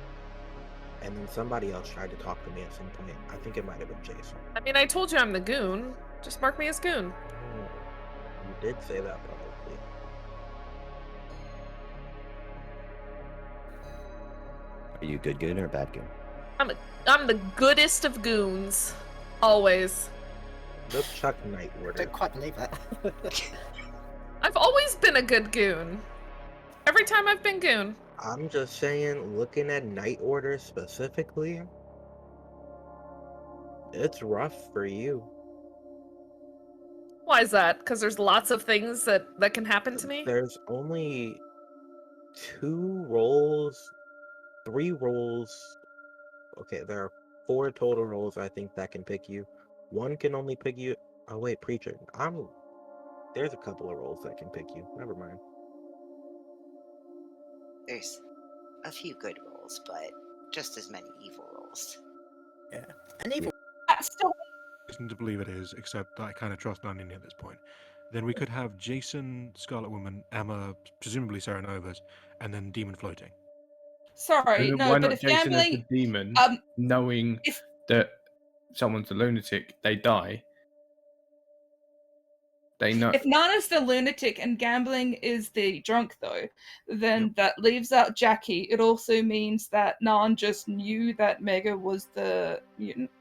Speaker 11: and then somebody else tried to talk to me at some point. I think it might have been Jason.
Speaker 13: I mean, I told you I'm the goon. Just mark me as goon.
Speaker 11: Oh, you did say that publicly.
Speaker 5: Are you a good goon or a bad goon?
Speaker 13: I'm the goodest of goons. Always.
Speaker 11: Look, Chuck Night
Speaker 2: I
Speaker 11: Order.
Speaker 2: don't quite believe that.
Speaker 13: I've always been a good goon. Every time I've been goon.
Speaker 11: I'm just saying, looking at Night Order specifically, it's rough for you.
Speaker 13: Why is that? Because there's lots of things that can happen to me?
Speaker 11: There's only 2 roles, 3 roles. Okay, there are 4 total roles I think that can pick you. One can only pick you. Oh wait, Preacher. There's a couple of roles that can pick you. Never mind.
Speaker 3: There's a few good roles, but just as many evil roles.
Speaker 2: Yeah. And evil.
Speaker 8: That's still
Speaker 6: Reason to believe it is, except that I kind of trust none in at this point. Then we could have Jason, Scarlet Woman, Emma, presumably Sarah Novas, and then Demon floating.
Speaker 8: sorry, no,
Speaker 10: Why
Speaker 8: but
Speaker 10: not
Speaker 8: if
Speaker 10: Jason as
Speaker 8: gambling,
Speaker 10: the demon, knowing
Speaker 8: if
Speaker 10: that someone's a lunatic, they die. They know.
Speaker 8: if Nana's the lunatic and gambling is the drunk, though, then that leaves out Jackie. It also means that Nan just knew that Mega was the mutant.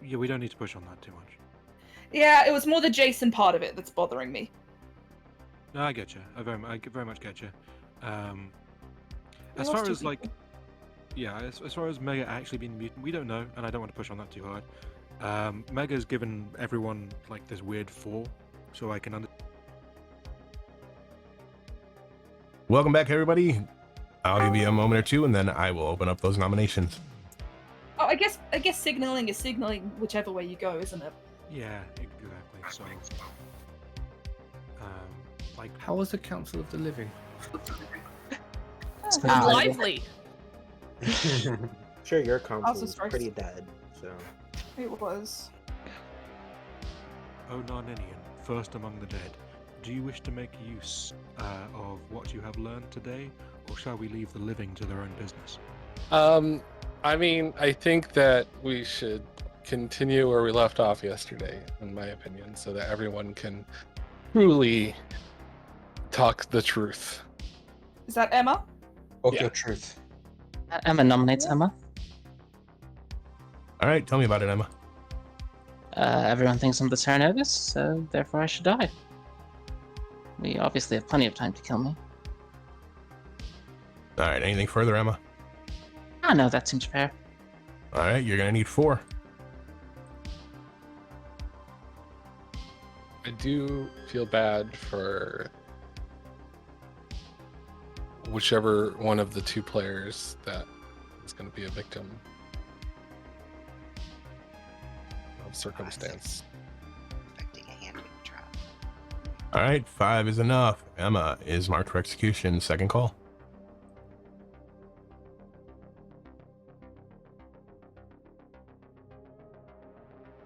Speaker 6: Yeah, we don't need to push on that too much.
Speaker 8: Yeah, it was more the Jason part of it that's bothering me.
Speaker 6: No, I get you. I very much get you. As
Speaker 8: lost
Speaker 6: far
Speaker 8: two
Speaker 6: as like, yeah, as far as Mega actually being a mutant, we don't know, and I don't want to push on that too hard. Mega's given everyone like this weird 4, so I can understand.
Speaker 1: Welcome back, everybody. I'll give you a moment or two, and then I will open up those nominations.
Speaker 8: Oh, I guess signaling is signaling whichever way you go, isn't it?
Speaker 6: Yeah, exactly. So, like,
Speaker 10: How was the Council of the Living?
Speaker 13: Lively.
Speaker 11: Sure, your console
Speaker 8: Also
Speaker 11: is
Speaker 8: strikes.
Speaker 11: pretty dead, so.
Speaker 8: It was.
Speaker 6: O Narninian, first among the dead, do you wish to make use of what you have learned today, or shall we leave the living to their own business?
Speaker 7: I mean, I think that we should continue where we left off yesterday, in my opinion, so that everyone can truly talk the truth.
Speaker 8: Is that Emma?
Speaker 12: Talk your truth.
Speaker 14: Emma nominates Emma.
Speaker 1: All right, tell me about it, Emma.
Speaker 14: Everyone thinks I'm the Sarah Novus, so therefore I should die. We obviously have plenty of time to kill me.
Speaker 1: All right, anything further, Emma?
Speaker 14: Ah, no, that seems fair.
Speaker 1: All right, you're going to need 4.
Speaker 7: I do feel bad for whichever one of the 2 players that is going to be a victim of circumstance.
Speaker 3: Expecting a hand drop.
Speaker 1: All right, 5 is enough. Emma is marked for execution. Second call.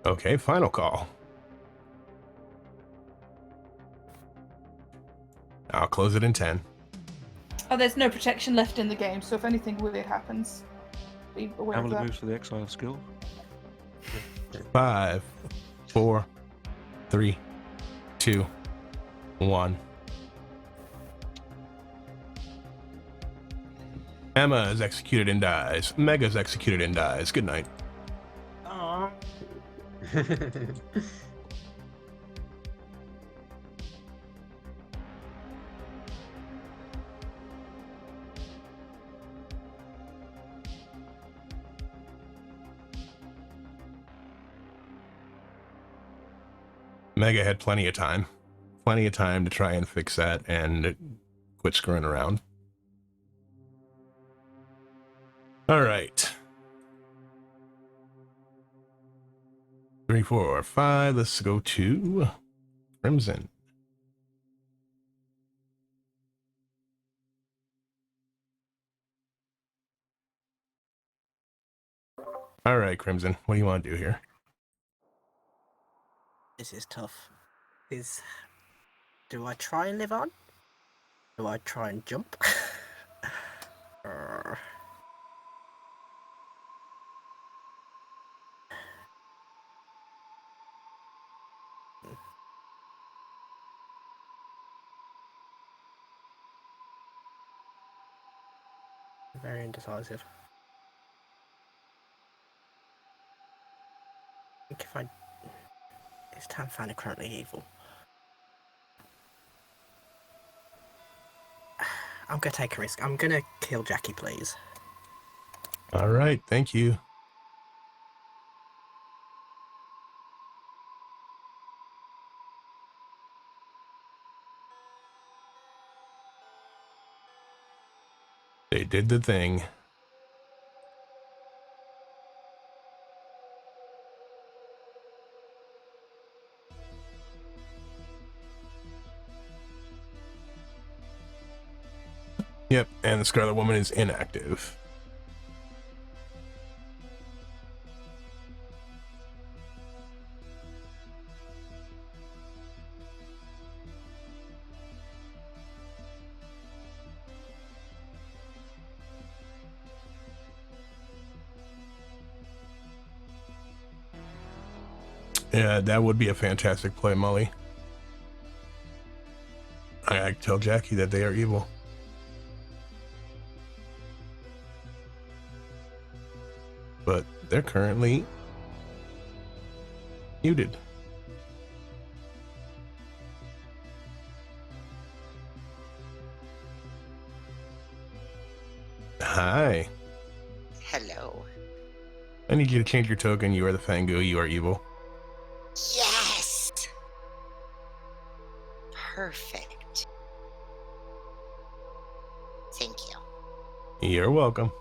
Speaker 1: Okay, final call. I'll close it in 10.
Speaker 8: Oh, there's no protection left in the game, so if anything weird happens, be aware of
Speaker 6: Amulet
Speaker 8: that.
Speaker 6: moves for the exile skill.
Speaker 1: 5, 4, 3, 2, 1. Emma is executed and dies. Mega's executed and dies. Good night.
Speaker 9: Aww.
Speaker 1: Mega had plenty of time. Plenty of time to try and fix that and quit screwing around. All right. 3, 4, 5. Let's go to Crimson. All right, Crimson. What do you want to do here?
Speaker 2: This is tough. Do I try and live on? Do I try and jump? Very indecisive. I think if I... Is Tanfana currently evil? I'm gonna take a risk. I'm gonna kill Jackie, please.
Speaker 1: All right. Thank you. They did the thing. Yep, and the Scarlet Woman is inactive. Yeah, that would be a fantastic play, Molly. I tell Jackie that they are evil. But they're currently muted. Hi.
Speaker 3: Hello.
Speaker 1: I need you to change your token. You are the Fangu. You are evil.
Speaker 3: Yes! Perfect. Thank you.
Speaker 1: You're welcome.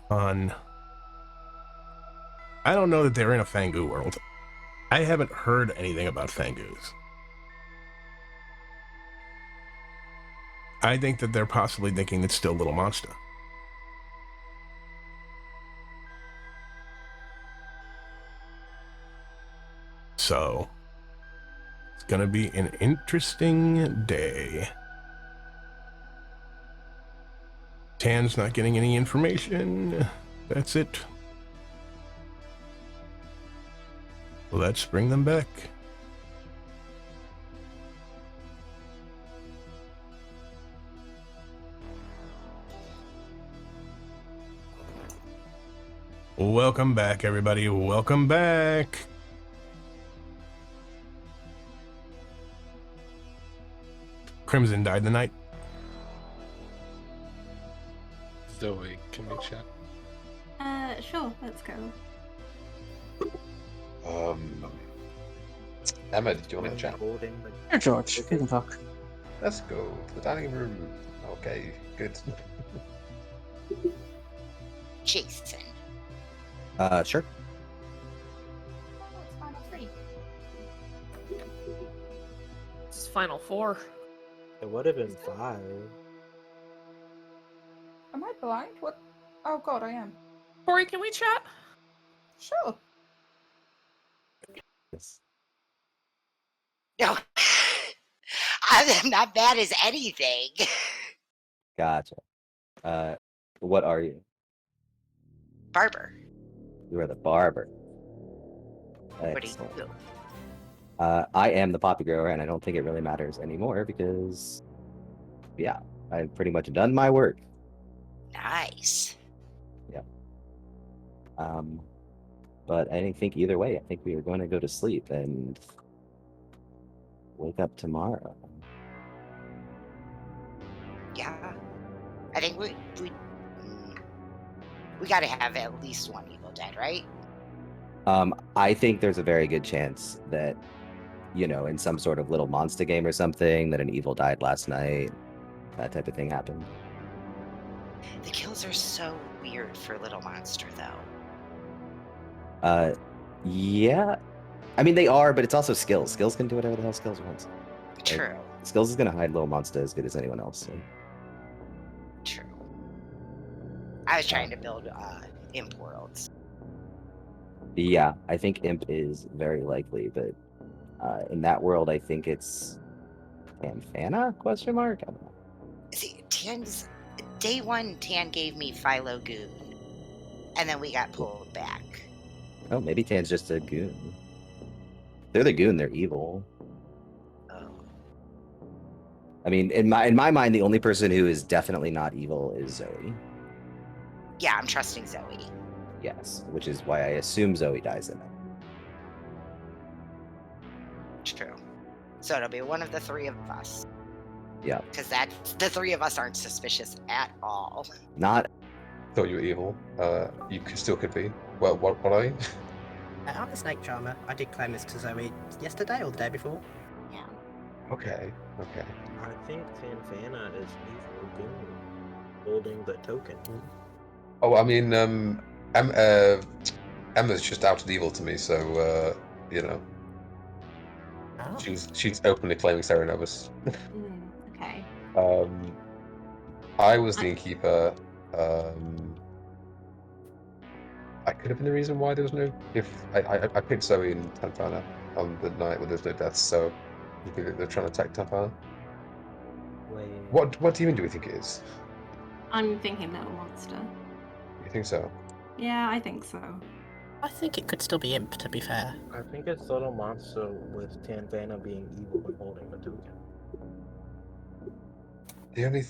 Speaker 1: Fun. I don't know that they're in a Fangu world. I haven't heard anything about Fangus. I think that they're possibly thinking it's still Little Monster. So, it's gonna be an interesting day. Tan's not getting any information. That's it. Let's bring them back. Welcome back, everybody. Welcome back. Crimson died tonight.
Speaker 7: Zoe, can we chat?
Speaker 9: Sure, let's go.
Speaker 12: Emma, did you want to chat?
Speaker 14: Sure, George. You can talk.
Speaker 12: Let's go to the dining room. Okay, good.
Speaker 3: Jason.
Speaker 5: Sure.
Speaker 8: It's final 3.
Speaker 13: It's final 4.
Speaker 11: It would have been 5.
Speaker 8: Am I blind? What? Oh god, I am.
Speaker 13: Tori, can we chat?
Speaker 8: Sure.
Speaker 5: Yes.
Speaker 3: No, I'm not bad as anything.
Speaker 5: Gotcha. What are you?
Speaker 3: Barber.
Speaker 5: You are the barber.
Speaker 3: What do
Speaker 5: Excellent.
Speaker 3: you do?
Speaker 5: I am the poppy grower, and I don't think it really matters anymore because, yeah, I've pretty much done my work.
Speaker 3: Nice.
Speaker 5: Yeah. But I think either way, I think we are going to go to sleep and wake up tomorrow.
Speaker 3: Yeah. I think we got to have at least one Evil Dead, right?
Speaker 5: I think there's a very good chance that, you know, in some sort of little monster game or something, that an evil died last night. That type of thing happened.
Speaker 3: The kills are so weird for Little Monster, though.
Speaker 5: Yeah. I mean, they are, but it's also Skills. Skills can do whatever the hell Skills wants.
Speaker 3: True.
Speaker 5: Like, Skills is going to hide Little Monster as good as anyone else. So.
Speaker 3: True. I was trying to build Imp Worlds.
Speaker 5: Yeah, I think Imp is very likely, but in that world, I think it's Tanfana? Question mark? I don't know.
Speaker 3: See, Tan's day one. Tan gave me Philo Goon, and then we got pulled back.
Speaker 5: Oh, maybe Tan's just a goon. They're the goon. They're evil.
Speaker 3: Oh.
Speaker 5: I mean, in my mind, the only person who is definitely not evil is Zoe.
Speaker 3: Yeah, I'm trusting Zoe.
Speaker 5: Yes, which is why I assume Zoe dies in it.
Speaker 3: True. So it'll be one of the three of us.
Speaker 5: Yeah.
Speaker 3: Because the three of us aren't suspicious at all.
Speaker 5: Not.
Speaker 12: Thought you were evil. You still could be. Well, what are you?
Speaker 2: I'm a snake charmer. I did claim this to Zoe yesterday or the day before.
Speaker 3: Yeah.
Speaker 12: Okay.
Speaker 11: I think Tanfana is evil goon holding the token.
Speaker 12: Oh, I mean, Emma's just outed evil to me, so you know.
Speaker 2: Oh.
Speaker 12: She's openly claiming Serenovus.
Speaker 9: Okay.
Speaker 12: I was the innkeeper. I could have been the reason why there was no. If I picked Zoe and Tanfana on the night where there's no deaths, so you think they're trying to attack Tanfana?
Speaker 11: Wait.
Speaker 12: What demon do we think it is?
Speaker 9: I'm thinking Little Monster.
Speaker 12: You think so?
Speaker 9: Yeah, I think so.
Speaker 2: I think it could still be Imp, to be fair.
Speaker 11: I think it's Little Monster with Tanfana being evil and holding the token.
Speaker 12: The only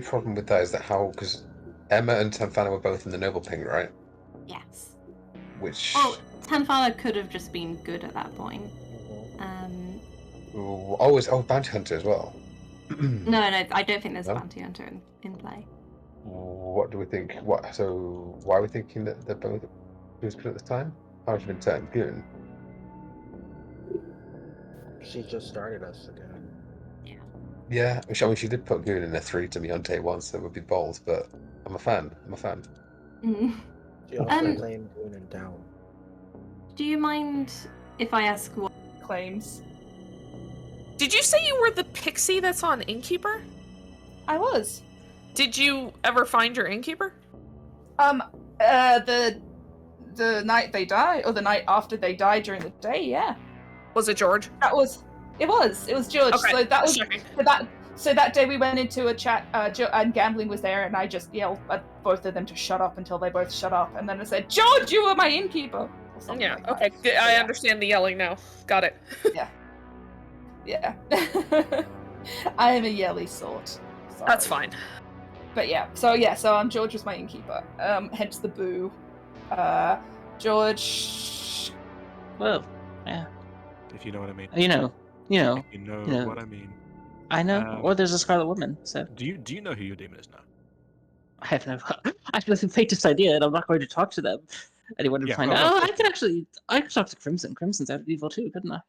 Speaker 12: problem with that is that because Emma and Tanfana were both in the Noble Ping, right?
Speaker 9: Yes.
Speaker 12: Which.
Speaker 9: Well, Tanfana could have just been good at that point.
Speaker 12: Bounty Hunter as well.
Speaker 9: No, I don't think there's
Speaker 12: No?
Speaker 9: a bounty hunter in play.
Speaker 12: What do we think? So why are we thinking that they're both who's good at the time? How have you been turned goon?
Speaker 11: She just started us again.
Speaker 12: Yeah, I mean, she did put goon in a 3 to me on day one, so it would be bold, but I'm a fan.
Speaker 11: She also claimed goon and down.
Speaker 9: Do you mind if I ask what
Speaker 8: claims?
Speaker 13: Did you say you were the pixie that's on Innkeeper?
Speaker 8: I was.
Speaker 13: Did you ever find your Innkeeper?
Speaker 8: The night they died, or the night after they died during the day, yeah.
Speaker 13: Was it George?
Speaker 8: It was George.
Speaker 13: Okay,
Speaker 8: So that was so that day we went into a chat, and Gambling was there, and I just yelled at both of them to shut up until they both shut up, and then I said, "George, you were my innkeeper."
Speaker 13: Yeah. Okay. I understand the yelling now. Got it.
Speaker 8: Yeah. I am a yelly sort. Sorry.
Speaker 13: That's fine.
Speaker 8: But so George was my innkeeper. Hence the boo. George.
Speaker 14: Well, yeah.
Speaker 6: If you know what I mean.
Speaker 14: You know.
Speaker 6: If you know what I mean.
Speaker 14: I know. Or there's a Scarlet Woman. So.
Speaker 6: Do you know who your demon is now?
Speaker 14: I have no the faintest idea, and I'm not going to talk to them. Anyone to find out. I could talk to Crimson. Crimson's out of evil too, couldn't I?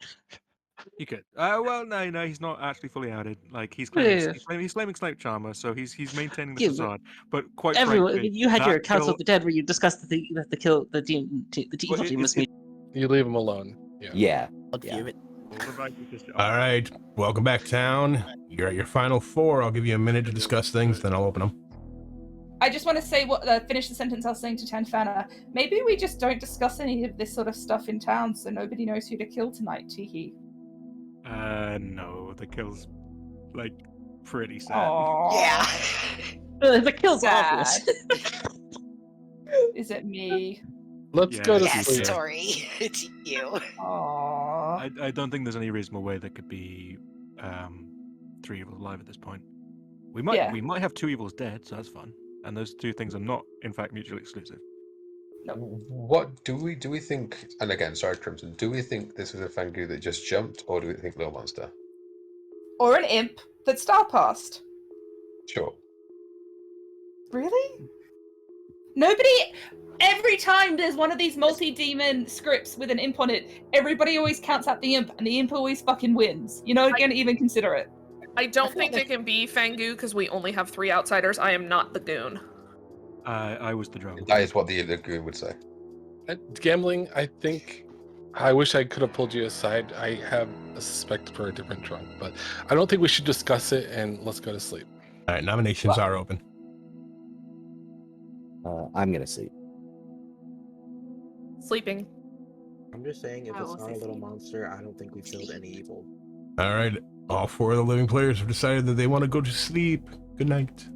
Speaker 6: You could. Well, no, he's not actually fully outed. Like he's claiming Snape Charmer, so he's maintaining the facade. But quite frankly,
Speaker 14: you had your Council of the Dead where you discussed the evil demon was me.
Speaker 7: You leave him alone.
Speaker 5: Yeah.
Speaker 1: All right, welcome back, town. You're at your final 4. I'll give you a minute to discuss things, then I'll open them.
Speaker 8: I just want to say finish the sentence I was saying to Tanfana. Maybe we just don't discuss any of this sort of stuff in town, so nobody knows who to kill tonight. Teehee.
Speaker 6: No, the kill's like pretty sad.
Speaker 8: Aww.
Speaker 3: Yeah.
Speaker 14: The kill's obvious.
Speaker 8: Is it me?
Speaker 7: Let's go to
Speaker 3: Yes,
Speaker 7: sleep.
Speaker 3: Tori, it's you.
Speaker 8: Aww.
Speaker 6: I don't think there's any reasonable way there could be 3 evils alive at this point. We might have 2 evils dead, so that's fun. And those 2 things are not, in fact, mutually exclusive.
Speaker 12: What do we think? And again, sorry, Crimson. Do we think this was a Fangu that just jumped, or do we think Little Monster?
Speaker 8: Or an imp that star passed.
Speaker 12: Sure.
Speaker 8: Really? Nobody. Every time there's one of these multi-demon scripts with an imp on it, everybody always counts out the imp, and the imp always fucking wins. You know, again, even consider it.
Speaker 13: I don't think it can be Fangu because we only have 3 outsiders. I am not the goon.
Speaker 6: I was the drunk.
Speaker 12: That is what the goon would say.
Speaker 7: Gambling, I think. I wish I could have pulled you aside. I have a suspect for a different drunk, but I don't think we should discuss it, and let's go to sleep.
Speaker 1: All right, nominations are open.
Speaker 5: I'm gonna sleep.
Speaker 13: Sleeping.
Speaker 11: I'm just saying, if
Speaker 9: I
Speaker 11: it's
Speaker 9: will
Speaker 11: not
Speaker 9: say
Speaker 11: a little
Speaker 9: sleep.
Speaker 11: monster, I don't think we've killed any evil.
Speaker 1: All right, all 4 of the living players have decided that they want to go to sleep. Good night.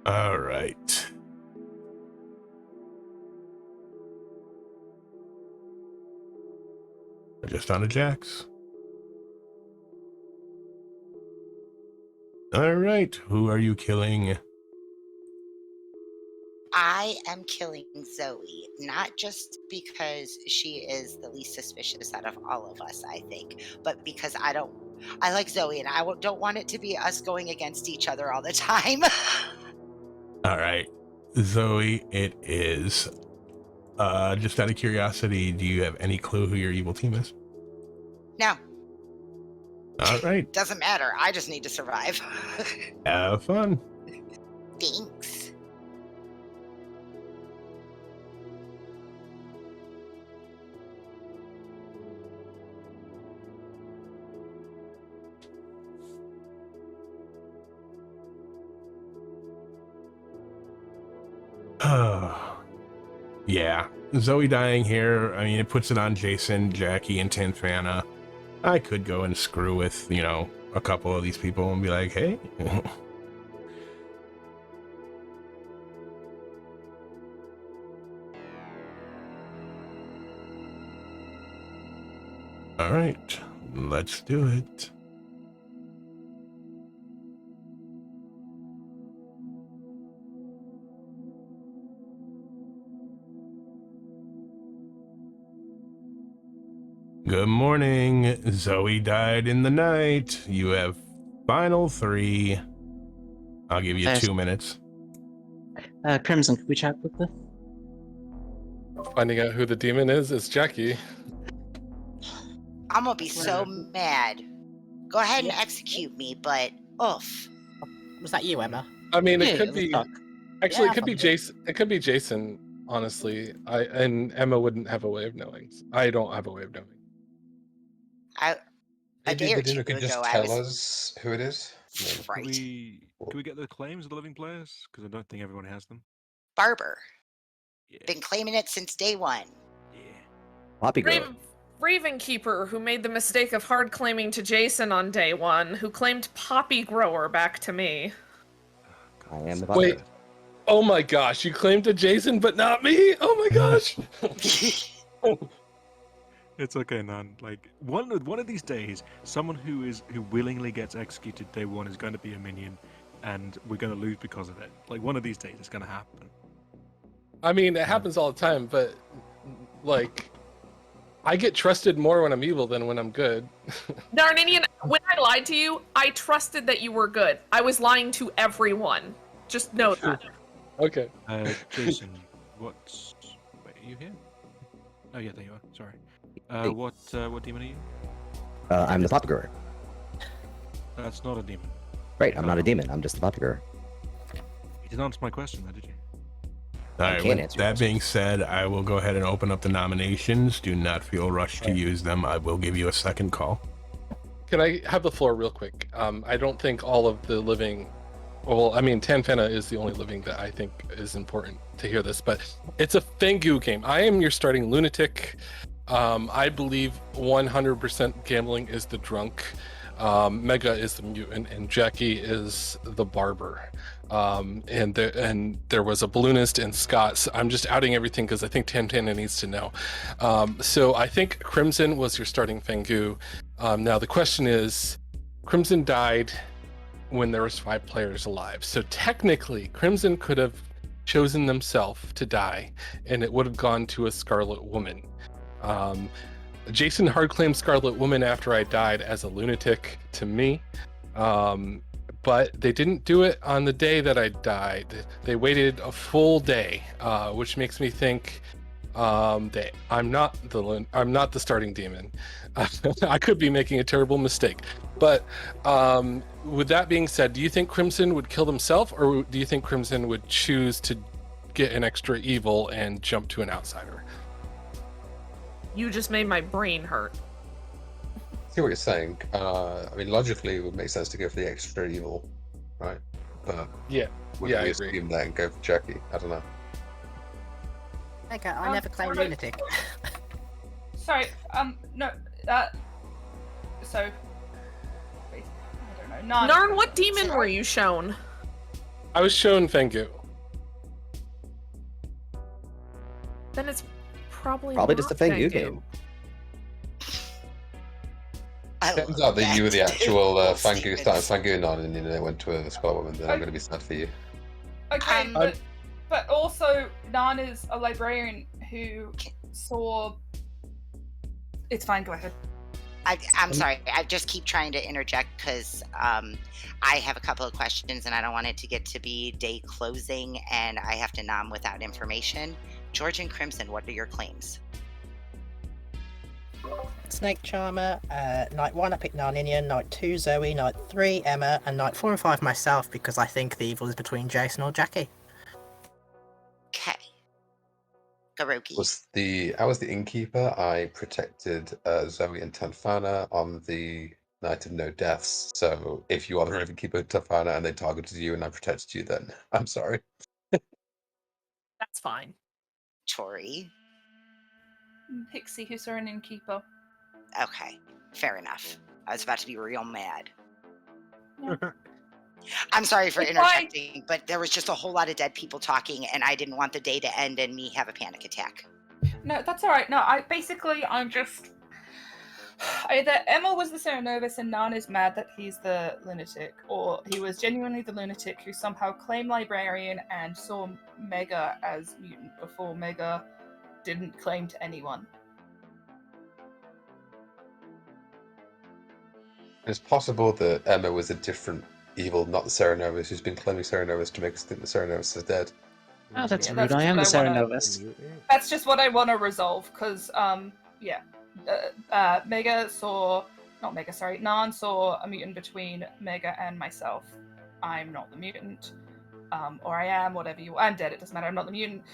Speaker 1: All right. Just on a jacks. All right, who are you killing?
Speaker 3: I am killing Zoe, not just because she is the least suspicious out of all of us, I think, but because I like Zoe, and I don't want it to be us going against each other all the time.
Speaker 1: All right, Zoe, it is. Just out of curiosity, do you have any clue who your evil team is?
Speaker 3: No.
Speaker 1: All right.
Speaker 3: Doesn't matter. I just need to survive.
Speaker 1: Have fun.
Speaker 3: Thanks.
Speaker 1: Yeah, Zoe dying here, I mean, it puts it on Jason, Jackie, and Tanfana. I could go and screw with, a couple of these people and be like, hey. All right, let's do it. Good morning. Zoe died in the night. You have final 3. I'll give you 2 minutes.
Speaker 14: Crimson, could we chat quickly?
Speaker 7: Finding out who the demon is Jackie.
Speaker 3: I'm gonna be so mad. Go ahead and execute me, but oof.
Speaker 2: Was that you, Emma?
Speaker 7: I mean, it
Speaker 14: Yeah,
Speaker 7: could
Speaker 14: let's
Speaker 7: be.
Speaker 14: talk.
Speaker 7: Actually,
Speaker 2: Yeah,
Speaker 7: it could be
Speaker 2: fine.
Speaker 7: Jason. It could be Jason. Honestly, and Emma wouldn't have a way of knowing. I don't have a way of knowing.
Speaker 3: A
Speaker 12: Maybe
Speaker 3: day or
Speaker 12: the
Speaker 3: two
Speaker 12: demon could just
Speaker 3: ago,
Speaker 12: tell us who it is.
Speaker 3: Right.
Speaker 6: Can we get the claims of the living players? Because I don't think everyone has them.
Speaker 3: Barber.
Speaker 6: Yeah.
Speaker 3: Been claiming it since day 1.
Speaker 6: Yeah.
Speaker 5: Poppy grower.
Speaker 13: Ravenkeeper, who made the mistake of hard claiming to Jason on day 1, who claimed Poppy Grower back to me.
Speaker 5: I am the poppy
Speaker 7: Wait.
Speaker 5: grower.
Speaker 7: Oh my gosh! You claimed to Jason, but not me. Oh my gosh!
Speaker 6: It's okay, Nan. Like one of these days, someone who willingly gets executed day 1 is going to be a minion, and we're going to lose because of it. Like one of these days, it's going to happen.
Speaker 7: I mean, it happens all the time, but like, I get trusted more when I'm evil than when I'm good.
Speaker 13: Narninian, when I lied to you, I trusted that you were good. I was lying to everyone. Just know that.
Speaker 7: Okay.
Speaker 6: Jason, what's... Wait, are you here? Oh yeah, there you are. Sorry. What demon are you?
Speaker 5: I'm the Popgoer.
Speaker 6: That's not a demon.
Speaker 5: Right, I'm not a demon. I'm just the Popgoer.
Speaker 6: You didn't answer my question, though, did you?
Speaker 1: All
Speaker 5: I
Speaker 1: right,
Speaker 5: can't
Speaker 1: with
Speaker 5: answer your
Speaker 1: that being said, I will go ahead and open up the nominations. Do not feel rushed to
Speaker 7: Right.
Speaker 1: use them. I will give you a second call.
Speaker 7: Can I have the floor real quick? I don't think all of the living, well, I mean, Tanfena is the only living that I think is important to hear this, but it's a Fengu game. I am your starting lunatic. I believe 100% gambling is the drunk. Mega is the mutant, and Jackie is the barber. And there was a balloonist and Scott. So I'm just outing everything because I think Tantana needs to know. So I think Crimson was your starting Fengu. Now the question is, Crimson died when there was 5 players alive. So technically, Crimson could have chosen themselves to die, and it would have gone to a Scarlet Woman. Jason hard claimed Scarlet Woman after I died as a lunatic to me. But they didn't do it on the day that I died. They waited a full day, which makes me think that I'm not the starting demon. I could be making a terrible mistake. But with that being said, do you think Crimson would kill themselves, or do you think Crimson would choose to get an extra evil and jump to an outsider?
Speaker 13: You just made my brain hurt.
Speaker 12: I see what you're saying. I mean, logically, it would make sense to go for the extra evil, right? But
Speaker 7: yeah,
Speaker 12: whether
Speaker 7: I
Speaker 12: we
Speaker 7: agree.
Speaker 12: assume that and go for Jackie, I don't know.
Speaker 2: Okay, I never claimed
Speaker 8: sorry.
Speaker 2: lunatic.
Speaker 8: Sorry, no, so, wait, I don't know.
Speaker 13: Narn, what demon were you shown?
Speaker 7: I was shown Fengu.
Speaker 13: Then it's probably
Speaker 5: just a Fengu game.
Speaker 12: Turns out that you were the actual Fangu starting Fangu non, and you know, went to a Scarlet Woman. Then I'm going to be sad for you.
Speaker 8: Okay, but also Nan is a librarian who saw. It's fine. Go ahead.
Speaker 3: I'm sorry. I just keep trying to interject because I have a couple of questions and I don't want it to get to be day closing and I have to nom without information. George and Crimson, what are your claims?
Speaker 2: Snake Charmer, night 1 I picked Narninian, night 2 Zoe, night 3 Emma, and night 4 and 5 myself because I think the evil is between Jason or Jackie.
Speaker 3: Okay. Garoki.
Speaker 12: I was the innkeeper. I protected Zoe and Tanfana on the night of no deaths. So if you are the innkeeper, Tanfana, and they targeted you and I protected you, then I'm sorry.
Speaker 13: That's fine.
Speaker 3: Tori.
Speaker 8: Pixie, who saw an innkeeper.
Speaker 3: Okay, fair enough. I was about to be real mad.
Speaker 8: Yeah.
Speaker 3: I'm sorry for
Speaker 8: It's
Speaker 3: interjecting, but there was just a whole lot of dead people talking, and I didn't want the day to end and me have a panic attack.
Speaker 8: No, that's all right. No, I'm just either Emma was the Serenovus and Nan is mad that he's the lunatic, or he was genuinely the lunatic who somehow claimed librarian and saw Mega as mutant before Mega didn't claim to anyone.
Speaker 12: It's possible that Emma was a different evil, not the Serenovus, who's been claiming Serenovus to make us think the Serenovus is dead.
Speaker 14: Oh, that's
Speaker 8: Yeah,
Speaker 14: rude.
Speaker 8: that's
Speaker 14: I am the
Speaker 8: just what I wanna-
Speaker 14: Serenovus.
Speaker 8: That's just what I want to resolve, because, Mega saw, not Mega, sorry, Nan saw a mutant between Mega and myself. I'm not the mutant, or I am, whatever you, I'm dead, it doesn't matter, I'm not the mutant.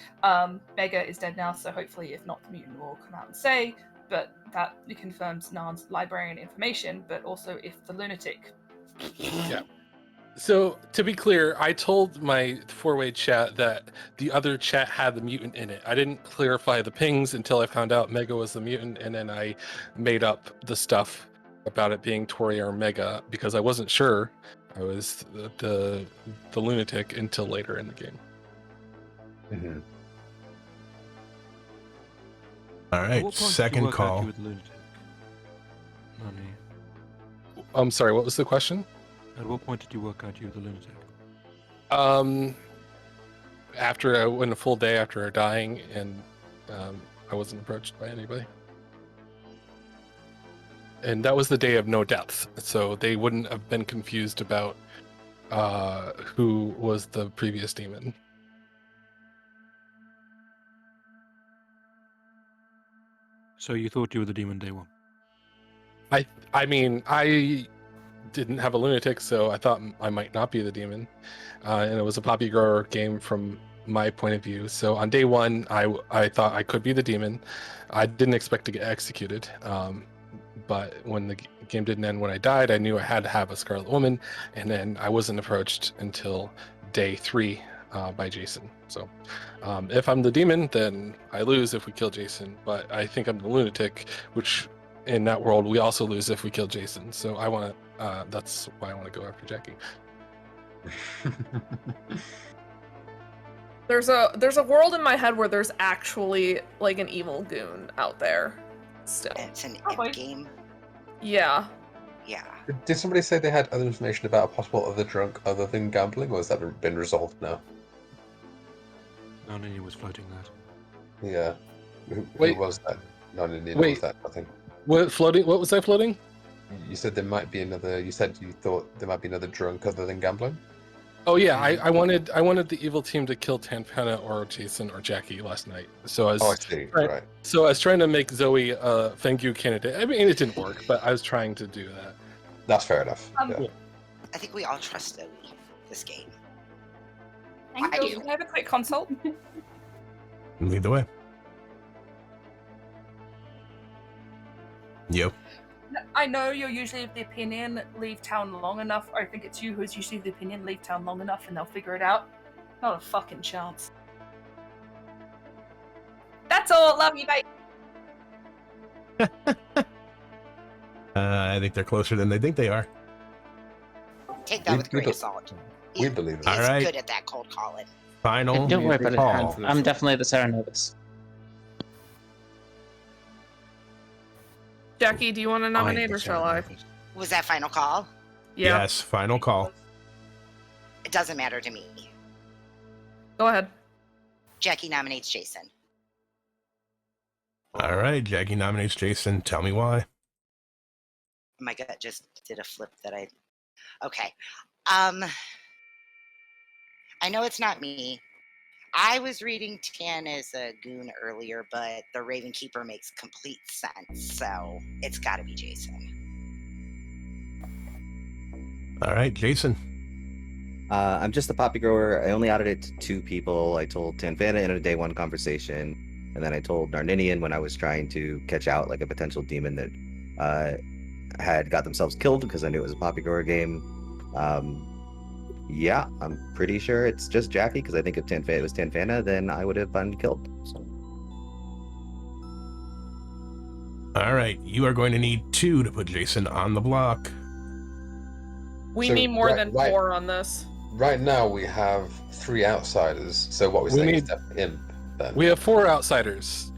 Speaker 8: Mega is dead now, so hopefully if not, the mutant will come out and say, but that confirms Nan's librarian information, but also if the lunatic.
Speaker 7: Yeah. So to be clear, I told my four-way chat that the other chat had the mutant in it. I didn't clarify the pings until I found out Mega was the mutant, and then I made up the stuff about it being Tori or Mega because I wasn't sure I was the lunatic until later in the game.
Speaker 12: Mm-hmm.
Speaker 1: All
Speaker 6: At
Speaker 1: right,
Speaker 6: what point did you
Speaker 1: second
Speaker 6: work out
Speaker 1: call.
Speaker 6: you were the lunatic? Nani.
Speaker 7: I'm sorry, what was the question?
Speaker 6: At what point did you work out you were the lunatic?
Speaker 7: After I went a full day after dying, and I wasn't approached by anybody. And that was the day of no deaths, so they wouldn't have been confused about who was the previous demon.
Speaker 6: So you thought you were the demon day one?
Speaker 7: I mean, I didn't have a lunatic, so I thought I might not be the demon. And it was a poppy grower game from my point of view. So on day one, I thought I could be the demon. I didn't expect to get executed. But when the game didn't end when I died, I knew I had to have a Scarlet Woman. And then I wasn't approached until day 3 by Jason. So if I'm the demon, then I lose if we kill Jason. But I think I'm the lunatic, which in that world, we also lose if we kill Jason. So I want to, that's why I want to go after Jackie.
Speaker 13: There's a world in my head where there's actually like an evil goon out there still.
Speaker 3: It's an imp game.
Speaker 13: Yeah.
Speaker 3: Yeah.
Speaker 12: Did somebody say they had other information about a possible other drunk other than gambling, or has that been resolved now?
Speaker 6: None was floating that.
Speaker 12: Yeah. Who was that? What was that? Nothing.
Speaker 7: What floating? What was that floating?
Speaker 12: You said there might be another. You said you thought there might be another drunk other than gambling.
Speaker 7: Oh yeah, I wanted the evil team to kill Tanpenna or Jason or Jackie last night. So I was
Speaker 12: I see. Right.
Speaker 7: So I was trying to make Zoe a thank you candidate. I mean, it didn't work, but I was trying to do that.
Speaker 12: That's fair enough.
Speaker 3: I think we all trust Zoe this game.
Speaker 8: I do. Can I have a quick consult?
Speaker 1: Lead the way. Yep.
Speaker 8: I know you're usually of the opinion, leave town long enough. I think it's you who's usually of the opinion, leave town long enough and they'll figure it out. Not a fucking chance. That's all. Love you, bye.
Speaker 1: I think they're closer than they think they are.
Speaker 3: Take that with a grain of salt.
Speaker 12: We believe it.
Speaker 1: All right.
Speaker 3: Good at that cold calling.
Speaker 1: Final
Speaker 14: Don't worry about
Speaker 1: call.
Speaker 14: it. I'm definitely the Sarah Novus.
Speaker 13: Jackie, do you want to nominate or shall I?
Speaker 3: Was that final call?
Speaker 13: Yeah.
Speaker 1: Yes, final call.
Speaker 3: It doesn't matter to me.
Speaker 13: Go ahead.
Speaker 3: Jackie nominates Jason.
Speaker 1: All right, Jackie nominates Jason. Tell me why.
Speaker 3: My gut just did a flip that I... Okay. I know it's not me. I was reading Tan as a goon earlier, but the Raven Keeper makes complete sense, so it's got to be Jason.
Speaker 1: All right, Jason.
Speaker 5: I'm just a poppy grower. I only outed it to 2 people. I told Tanpenna in a day 1 conversation, and then I told Narninian when I was trying to catch out like a potential demon that had got themselves killed because I knew it was a poppy grower game. Yeah, I'm pretty sure it's just Jackie because I think if it was Tanpenna, then I would have been killed. So.
Speaker 1: All right, you are going to need 2 to put Jason on the block.
Speaker 13: We need more than 4 on this.
Speaker 12: Right now we have 3 outsiders. So what we're saying is definitely imp. Then
Speaker 7: We have 4 outsiders.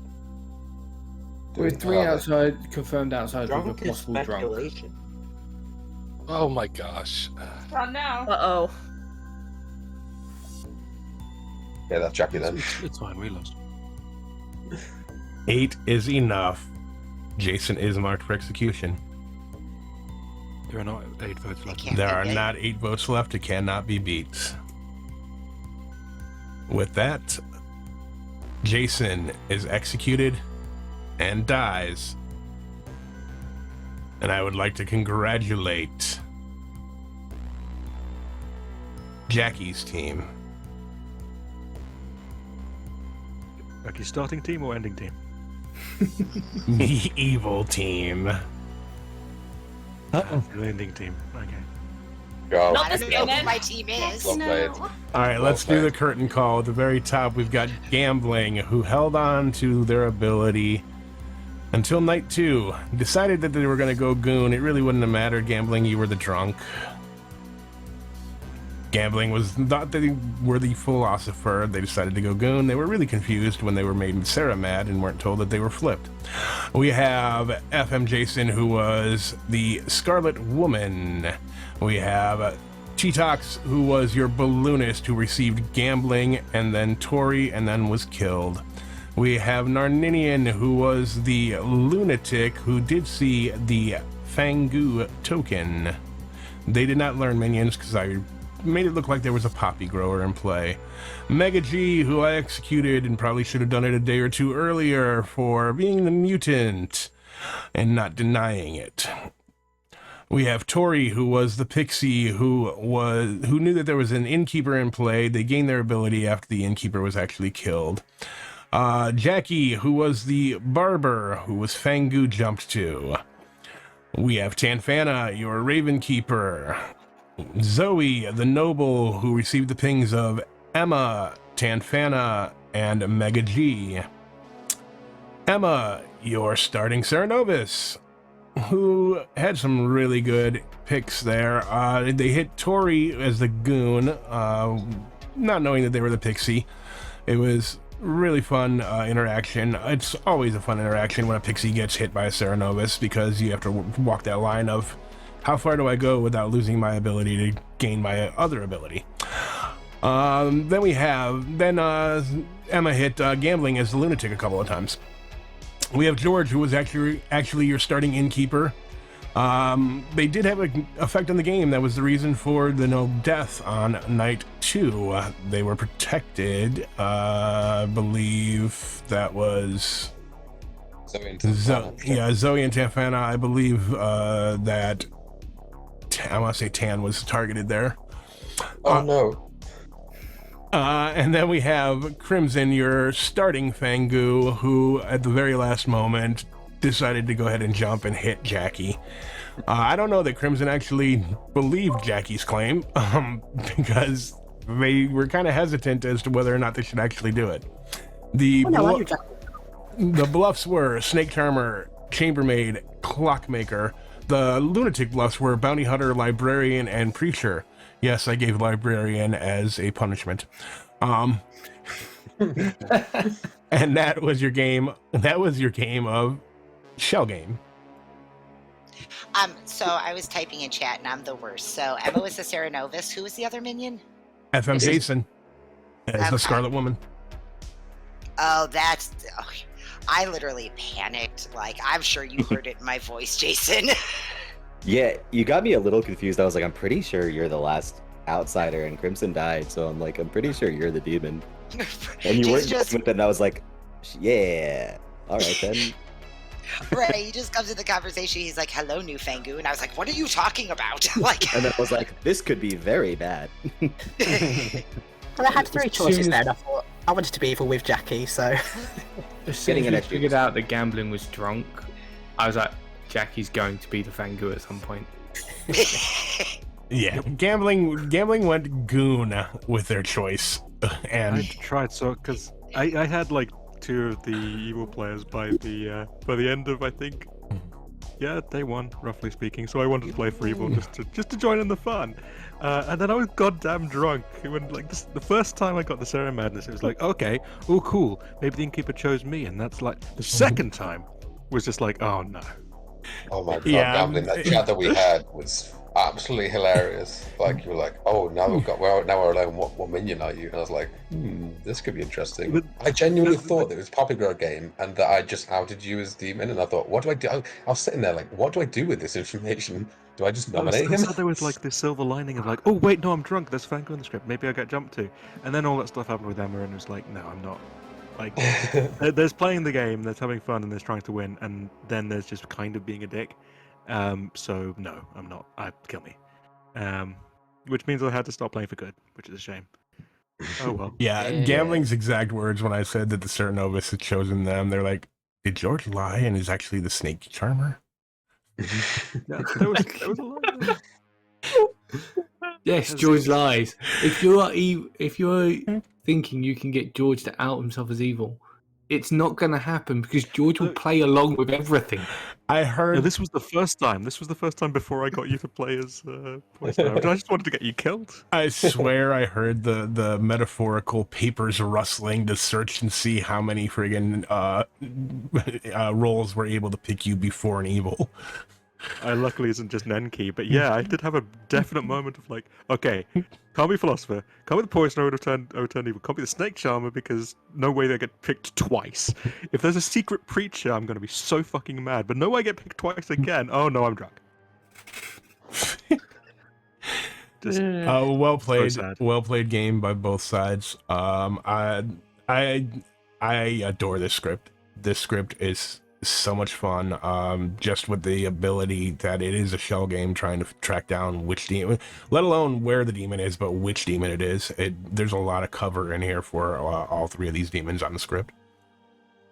Speaker 10: With 3 confirmed outsiders with a possible drunk.
Speaker 7: Oh my gosh.
Speaker 8: Run now.
Speaker 13: Uh-oh.
Speaker 12: Yeah, that's Jackie then.
Speaker 6: It's fine, we lost.
Speaker 1: 8 is enough. Jason is marked for execution.
Speaker 6: There are not 8 votes left.
Speaker 1: There are not 8 votes left. It cannot be beat. With that, Jason is executed and dies. And I would like to congratulate Jackie's team.
Speaker 6: Jackie's starting team or ending team?
Speaker 1: The evil team.
Speaker 6: The ending team. Okay.
Speaker 12: Go.
Speaker 3: I don't know who my team is.
Speaker 12: Well played.
Speaker 1: All right, let's do the curtain call. At the very top, we've got Gambling, who held on to their ability until night 2. Decided that they were going to go goon. It really wouldn't have mattered. Gambling, you were the drunk. Gambling was thought they were the philosopher. They decided to go goon. They were really confused when they were made Sarah mad and weren't told that they were flipped. We have FM Jason, who was the Scarlet Woman. We have Cheetox, who was your balloonist, who received gambling, and then Tori, and then was killed. We have Narninian, who was the lunatic, who did see the Fangu token. They did not learn minions because I made it look like there was a poppy grower in play. Mega G, who I executed and probably should have done it a day or two earlier for being the mutant and not denying it. We have Tori, who was the pixie, who knew that there was an innkeeper in play. They gained their ability after the innkeeper was actually killed. Jackie, who was the barber, who was Fangu jumped to. We have Tanfana, your Raven Keeper. Zoe, the noble, who received the pings of Emma, Tanfana, and Mega G. Emma, your starting Cernovis, who had some really good picks there. They hit Tori as the goon, not knowing that they were the pixie. It was really fun interaction. It's always a fun interaction when a pixie gets hit by a Cernovis, because you have to walk that line of how far do I go without losing my ability to gain my other ability. Then Emma hit Gambling as the lunatic a couple of times. We have George, who was actually your starting innkeeper. They did have an effect on the game. That was the reason for the no death on night 2. They were protected. I believe that was
Speaker 12: Zoe and Tanfana.
Speaker 1: Zoe and Tanfana. I believe that I want to say Tan was targeted there.
Speaker 12: Oh no.
Speaker 1: And then we have Crimson, your starting Fangu, who at the very last moment decided to go ahead and jump and hit Jackie. I don't know that Crimson actually believed Jackie's claim, because they were kind of hesitant as to whether or not they should actually do it. The bluffs were Snake Charmer, Chambermaid, Clockmaker. The lunatic bluffs were Bounty Hunter, Librarian, and Preacher. Yes, I gave Librarian as a punishment. And that was your game. That was your game of Shell Game.
Speaker 3: So I was typing in chat and I'm the worst. So Emma was the Cernovis. Who was the other minion?
Speaker 1: FM Jason as the Scarlet Woman.
Speaker 3: Oh, I literally panicked. Like, I'm sure you heard it in my voice, Jason.
Speaker 5: Yeah, you got me a little confused. I was like, I'm pretty sure you're the last outsider, and Crimson died, so I'm like, I'm pretty sure you're the demon. And you weren't just with it, and I was like, yeah, all right then.
Speaker 3: Right, he just comes in the conversation. He's like, "Hello, new Fangu," and I was like, "What are you talking about?" Like, and
Speaker 5: then I was like, "This could be very bad."
Speaker 2: Well, I had 3 choices there, and I thought I wanted to be evil with Jackie, so.
Speaker 10: As soon as we figured out that Gambling was drunk, I was like, Jackie's going to be the Fangu at some point.
Speaker 1: Yeah, Gambling went goon with their choice, and
Speaker 6: I tried because I had like 2 of the evil players by the end of, I think, day 1, roughly speaking. So I wanted to play for evil just to join in the fun, and then I was goddamn drunk when the first time I got the Sarah Madness, it was like, okay, oh cool, maybe the innkeeper chose me, and that's like the second time was just like, oh no.
Speaker 12: Oh my god, Gambling, that chat that we had was absolutely hilarious. Like, you were like, oh, now we're alone, what minion are you? And I was like, this could be interesting. I genuinely thought that it was a Poppy Girl game and that I just outed you as demon, and I thought, what do I do? I was sitting there like, what do I do with this information? Do I just nominate him?
Speaker 6: I thought there was like this silver lining of like, oh wait, no, I'm drunk, there's Fango in the script, maybe I get jumped to. And then all that stuff happened with Emma, and it was like, no, I'm not. Like, there's playing the game, there's having fun, and there's trying to win, and then there's just kind of being a dick. So no, I'm not. Kill me. Which means I had to stop playing for good, which is a shame. Oh well.
Speaker 1: Yeah, Gambling's exact words when I said that the Cernovis had chosen them, they're like, did George lie and is actually the Snake Charmer?
Speaker 6: Yeah, there was a lot of that.
Speaker 10: Yes, George lies. If you're thinking you can get George to out himself as evil, it's not going to happen because George will play along with everything.
Speaker 1: I heard
Speaker 6: this was the first time. This was the first time before I got you to play as Poison. I just wanted to get you killed.
Speaker 1: I swear I heard the metaphorical papers rustling to search and see how many friggin' roles were able to pick you before an evil.
Speaker 6: I luckily isn't just an Enki, but yeah, I did have a definite moment of like, okay, can't be Philosopher, can't be the Poisoner, I would turn evil, can't be the Snake Charmer because no way they get picked twice. If there's a secret Preacher, I'm going to be so fucking mad, but no way I get picked twice again. Oh no, I'm drunk.
Speaker 1: Well played.
Speaker 6: sad.
Speaker 1: Well played game by both sides. I adore this script. This script is so much fun. Just with the ability that it is a shell game, trying to track down which demon, let alone where the demon is, but which demon it is. There's a lot of cover in here for all three of these demons on the script.